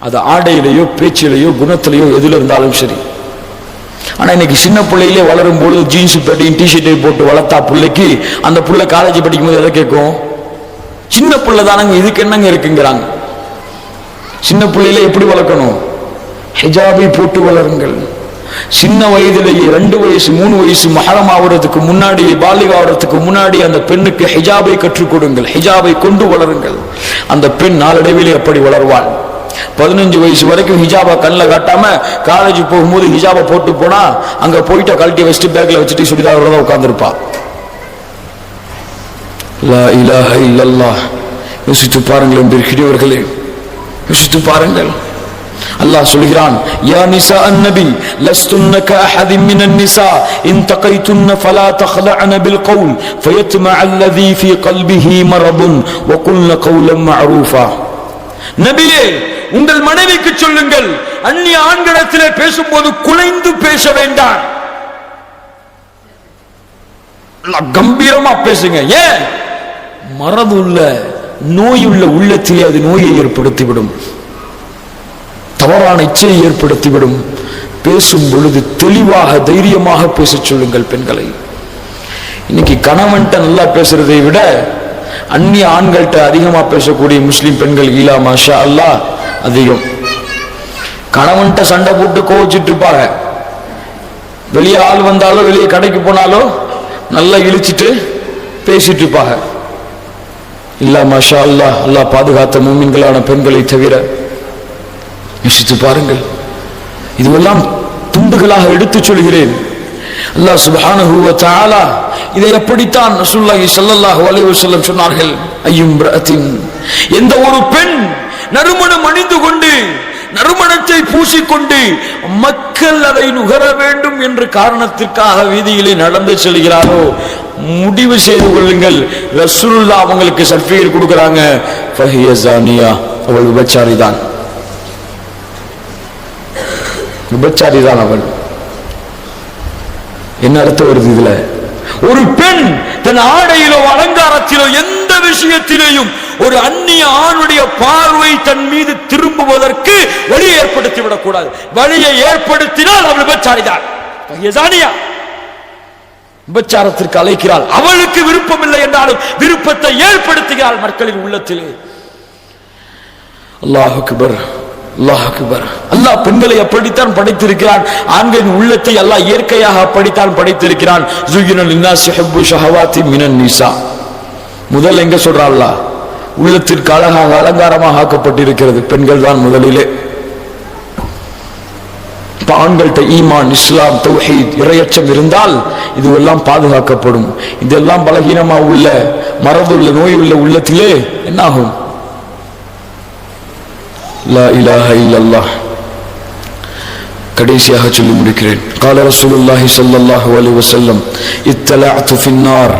Speaker 1: அது ஆடையிலேயோ, பேச்சிலேயோ, குணத்திலேயோ எதுல இருந்தாலும் சரி. ஆனா இன்னைக்கு சின்ன பிள்ளையிலே வளரும் பொழுது ஜீன்ஸ் பேட்டையும் டிஷர்ட்டை போட்டு வளர்த்தா பிள்ளைக்கு, அந்த பிள்ளை காலேஜ் படிக்கும் போது எதை கேட்கும்? சின்ன பிள்ளை தானங்க, இதுக்கு என்னங்க இருக்குங்கிறாங்க. சின்ன பிள்ளையில எப்படி வளர்க்கணும்? ஹிஜாபை போட்டு வளருங்கள். சின்ன வயதிலேயே 2 வயசு 3 வயசு மஹரம் ஆவறதுக்கு முன்னாடி, பாலிக ஆவறதுக்கு முன்னாடி அந்த பெண்ணுக்கு ஹிஜாபை கற்றுக் கொடுங்கள், ஹிஜாபை கொண்டு வளருங்கள். அந்த பெண் நாளடைவிலே அப்படி வளர்வாள். 15 வயசு வரைக்கும் ஹிஜாபா கண்ணில் காட்டாம காலேஜ் போகும்போது ஹிஜாபா போட்டு போனா அங்க போயிட்டு கழட்டி வச்சுட்டு பேக்ல வச்சுட்டு சுடிதாரோட உட்கார்ந்துருப்பா. லா இலாஹ இல்லல்லாஹ். யோசித்து பாருங்கள் பெரியவர்களே, யோசித்து பாருங்கள். அல்லாஹ் சொல்கிறான், யா நிசா அன்-நபி லஸ்துன்ன கஅஹதின் மினன் நிசா இன் தகைதுன்ன ஃபலா தഖلعن بالقول فيطمع الذي في قلبه مرض وقلن قولا معروفا. நபியே, உங்கள் மனைவிக்கு சொல்லுங்கள், அந்நிய ஆண்களிடத்திலே பேசும்போது குலைந்து பேச வேண்டாம், கம்பீரமா பேசுங்க. ஏன்? மறதுள்ள நோயுள்ள உள்ளத்திலே அது நோயை ஏற்படுத்திவிடும், தவறான இச்சையை ஏற்படுத்திவிடும். பேசும் பொழுது தெளிவாக தைரியமாக பேச சொல்லுங்கள் பெண்களை. இன்னைக்கு கணவன்கிட்ட நல்லா பேசுறதை விட அந்நிய ஆண்கள்கிட்ட அதிகமா பேசக்கூடிய முஸ்லிம் பெண்கள் ஈலா மாஷா அல்லாஹ் அதிகம். கணவன்கிட்ட சண்டை போட்டு கோவிச்சிட்டு இருப்பாங்க, வெளியே ஆள் வந்தாலோ வெளியே கடைக்கு போனாலோ நல்லா இழிச்சிட்டு பேசிட்டு இருப்பாங்க. இல்லா மாஷா அல்லாஹ், அல்லாஹ் பாதுகாத்த மூமின்களான பெண்களை தவிர யோசித்து பாருங்கள். இதுவெல்லாம் துண்டுகளாக எடுத்து சொல்கிறேன். அல்லாஹ் சுப்ஹானஹு வ தஆலா இதை எப்படித்தான் ரசூலுல்லாஹி ஸல்லல்லாஹு அலைஹி வஸல்லம் சொன்னார்கள். ஐயும் ரஅத்தின், எந்த ஒரு பெண் நறுமணம் அணிந்து கொண்டு நறுமணத்தை பூசிக்கொண்டு மக்கள் அதை நுகர வேண்டும் என்ற காரணத்திற்காக வீதியிலே நடந்து செல்கிறாரோ முடிவு செய்து கொள்ளுங்கள், ரசூலுல்லாஹ் அவங்களுக்கு சர்டிபிகேட் கொடுக்கறாங்க, ஃபஹிய ஜானியா, அவள் விபச்சாரி தான், விபச்சாரி தான் அவள். என்ன அர்த்தம் வருது இதுல? ஒரு பெண் தன் ஆடையிலோ அலங்காரத்திலோ எந்த விஷயத்திலேயும் ஒரு அந்நிய ஆணுடைய பார்வை தன் மீது திரும்புவதற்கு வழியை ஏற்படுத்தி விடக்கூடாது. வழியை ஏற்படுத்தினால் அவள் விபச்சாரிதான், விபச்சாரத்திற்கு அழைக்கிறாள். அவளுக்கு விருப்பம் இல்லை என்றாலும் விருப்பத்தை ஏற்படுத்துகிறாள் மக்களின் உள்ளத்திலே. அல்லாஹ் அக்பர், அல்லாஹ் அக்பர். அல்லாஹ் பெண்களை அப்படித்தான் படைத்திருக்கிறான். ஆண்களின் உள்ளத்தை அல்லாஹ் இயற்கையாக அப்படித்தான் படைத்திருக்கிறான். ஸுய்யின லின்னாஸி ஹுப்பு ஷஹவாத்தி மினன் நிஸா. முதல் எங்க சொல்றா அல்லாஹ்? உள்ளத்திற்கு அழகாக அலங்காரமாக ஆக்கப்பட்டிருக்கிறது பெண்கள் தான் முதலிலே. ஆண்கள்கிட்ட ஈமான், இஸ்லாம், தௌஹீத், இறையச்சம் இருந்தால் இதுவெல்லாம் பாதுகாக்கப்படும். இதெல்லாம் பலகீனமா உள்ள மறந்துள்ள நோய் உள்ள உள்ளத்திலே என்னாகும்? லா இலாஹ இல்லல்லாஹ். கடைசியாக சொல்லி முடிக்கிறேன். قال رسول الله صلى الله عليه وسلم اطلعت في النار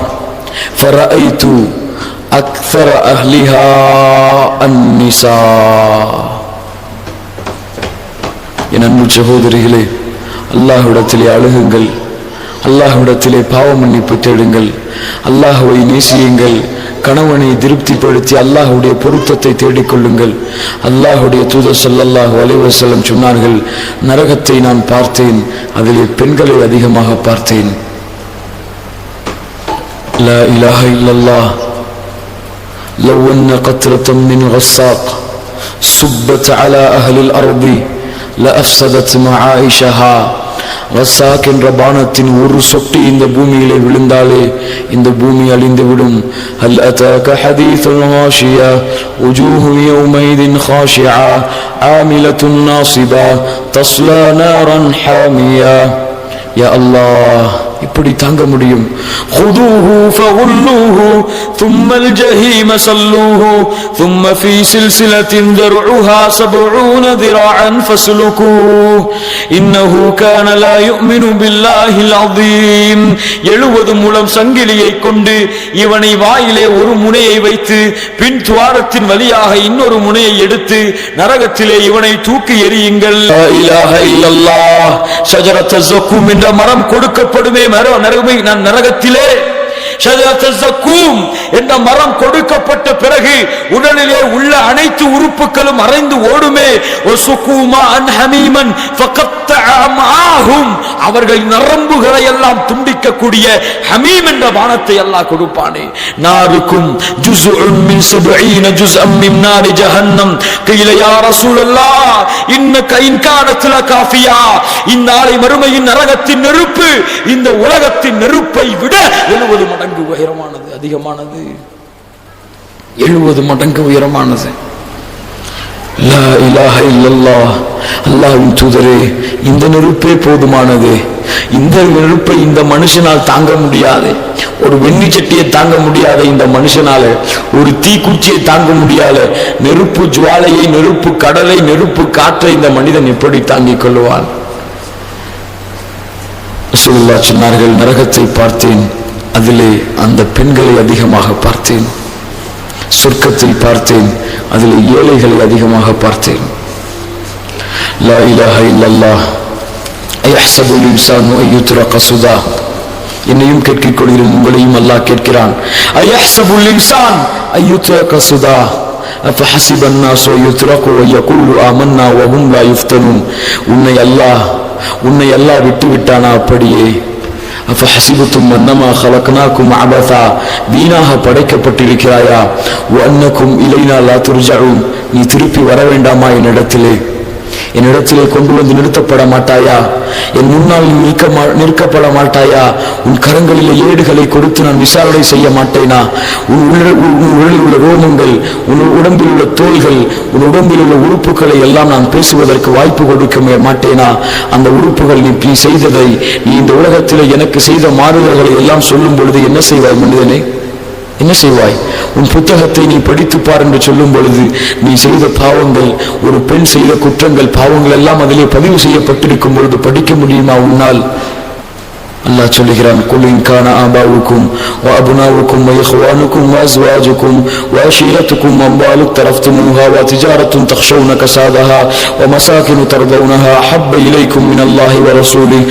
Speaker 1: فرأيت أكثر أهلها النساء. என் அன்பு சகோதரிகளே, அல்லாஹ்விடத்திலே அழுகுங்கள், அல்லாஹ்விடத்திலே பாவ மன்னிப்பு தேடுங்கள், அல்லாஹ்வை நேசியுங்கள், கணவனை திருப்திப்படுத்தி அல்லாஹ்வுடைய பொருத்தத்தை தேடிக்கொள்ளுங்கள். அல்லாஹ்வுடைய தூதர் ஸல்லல்லாஹு அலைஹி வஸல்லம் சொன்னார்கள், நரகத்தை நான் பார்த்தேன், அதிலே பெண்களை அதிகமாக பார்த்தேன். லா இலாஹ இல்லல்லாஹ். لو أن قطرة من غساق صبت على أهل الأرض لأفسدت معائشها. غساق என்ற பானத்தின் ஒரு சொட்டு இந்த பூமியிலே விழுந்தாலே இந்த பூமி அழிந்துவிடும். هل أتاك حديث الغاشية وجوه يومئذ خاشعة عاملة ناصبة تصلى نارا حامية. يا الله, இப்படி தாங்க முடியும்? خذوه فغلوه ثم الجحيم صلوه ثم في سلسلة ذرعها 70 ذراعا فاسلكوه إنه كان لا يؤمن بالله العظيم. 70 முழம் சங்கிலியை கொண்டு இவனை வாயிலே ஒரு முனையை வைத்து பின் துவாரத்தின் வழியாக இன்னொரு முனையை எடுத்து நரகத்திலே இவனை தூக்கி எறியுங்கள். லா இலாஹ இல்லல்லாஹ். ஷஜரத் ஸக்கூம் என்ற மரம் கொடுக்கப்படுமே நரகத்திலே ஷஜரத்துல் என்ற மரம் கொடுக்கப்பட்ட பிறகு உடலிலே உள்ள அனைத்து உறுப்புகளும் மறைந்து ஓடுமே. அவர்கள் நரம்புகளை எல்லாம் துண்டிக்கக்கூடிய ஹமீம் என்ற பானத்தை அல்லாஹ் கொடுப்பானே. நாருக்கும் ஜுஸ்உன் மின் 70 ஜுஸ்அம் மின் நாரி ஜஹன்னம். قيل يا رسول الله انك ان كانت لكافيا. இந்நாளை மறுமையின் நரகத்தின் நெருப்பு இந்த உலகத்தின் நெருப்பை விட 70 மடங்கு உயரமானது, அதிகமானது, 70 மடங்கு உயரமானது. லா இலாஹ இல்லல்லாஹ். அல்லாஹ்வின் தூதரே, இந்த நெருப்பே போதுமானது. இந்த நெருப்பை இந்த மனுஷனால் தாங்க முடியாது. ஒரு வெண்ணி சட்டியை தாங்க முடியாத இந்த மனுஷனால ஒரு தீக்குச்சியை தாங்க முடியாத நெருப்பு ஜுவாலையை, நெருப்பு கடலை, நெருப்பு காற்றை இந்த மனிதன் எப்படி தாங்கிக் கொள்வான்? ரசூலுல்லாஹ் சொன்னார்கள், நரகத்தை பார்த்தேன், அதிலே அந்த பெண்களை அதிகமாக பார்த்தேன். சொர்க்கத்தில் பார்த்தேன், அதிலே ஏழைகளை அதிகமாக பார்த்தேன். லா இலாஹ இல்லல்லாஹ். அயஹ்சபுல் இன்சானு அன் யுத்ரக சுதா. என்னையும் கேட்கிக் கொள்கிறேன், உங்களையும் அல்லாஹ் கேட்கிறான். அயஹ்சபுல் இன்சான் அய்யுத்ரக சுதா அஃபஹஸிப அன்னாஸு யுத்ரகு வயகூலு ஆமன்னா வஹும் லா யுஃப்தனூன். உன்னை அல்லாஹ் விட்டு விட்டானா அப்படியே? அஃபஹஸிபதும் அன்னமா ஹலக்னாகும் அபஸா, வீணாக படைக்கப்பட்டிருக்கிறாயா? வஅன்னகும் இலைனா லா துர்ஜஊன், நீ திருப்பி வர வேண்டாமா என்னிடத்திலே கொண்டு வந்து நிறுத்தப்பட மாட்டாயா? என் முன்னால் நிற்கப்பட மாட்டாயா? உன் கரங்களில் ஏடுகளை கொடுத்து நான் விசாரணை செய்ய மாட்டேனா? உன் உடலில் உள்ள ரோமங்கள், உன் உடம்பில் உள்ள தோள்கள், உன் உடம்பில் உள்ள உறுப்புகளை எல்லாம் நான் பேசுவதற்கு வாய்ப்பு கொடுக்க மாட்டேனா? அந்த உறுப்புகள் நீ செய்ததை, நீ இந்த உலகத்திலே எனக்கு செய்த மாறுதல்களை எல்லாம் சொல்லும் பொழுது என்ன செய்வாய் மனிதனே? என்ன செய்வாய்? உன் புத்தகத்தை நீ படித்து பார் என்று சொல்லும் பொழுது நீ செய்த பாவங்கள், ஒரு பெண் செய்த குற்றங்கள், பாவங்கள் எல்லாம் அதிலே பதிவு செய்யப்பட்டிருக்கும் பொழுது படிக்க முடியுமா உன்னால்? அல்லாஹ் சொல்லுகிறான், குல் இன் கான ஆபாவுக்கும் வ அப்னாவுக்கும் வ இஹ்வானுக்கும் வ அஸ்வாஜுக்கும் வ அஷீரத்துக்கும் வ அம்வாலு தரஃப்துமூஹா வ திஜாரத்துன் தக்ஷௌன கஸாதஹா வ மசாகினு தர்தௌனஹா ஹப்ப இலைக்கும் மினல்லாஹி வ ரசூலிஹி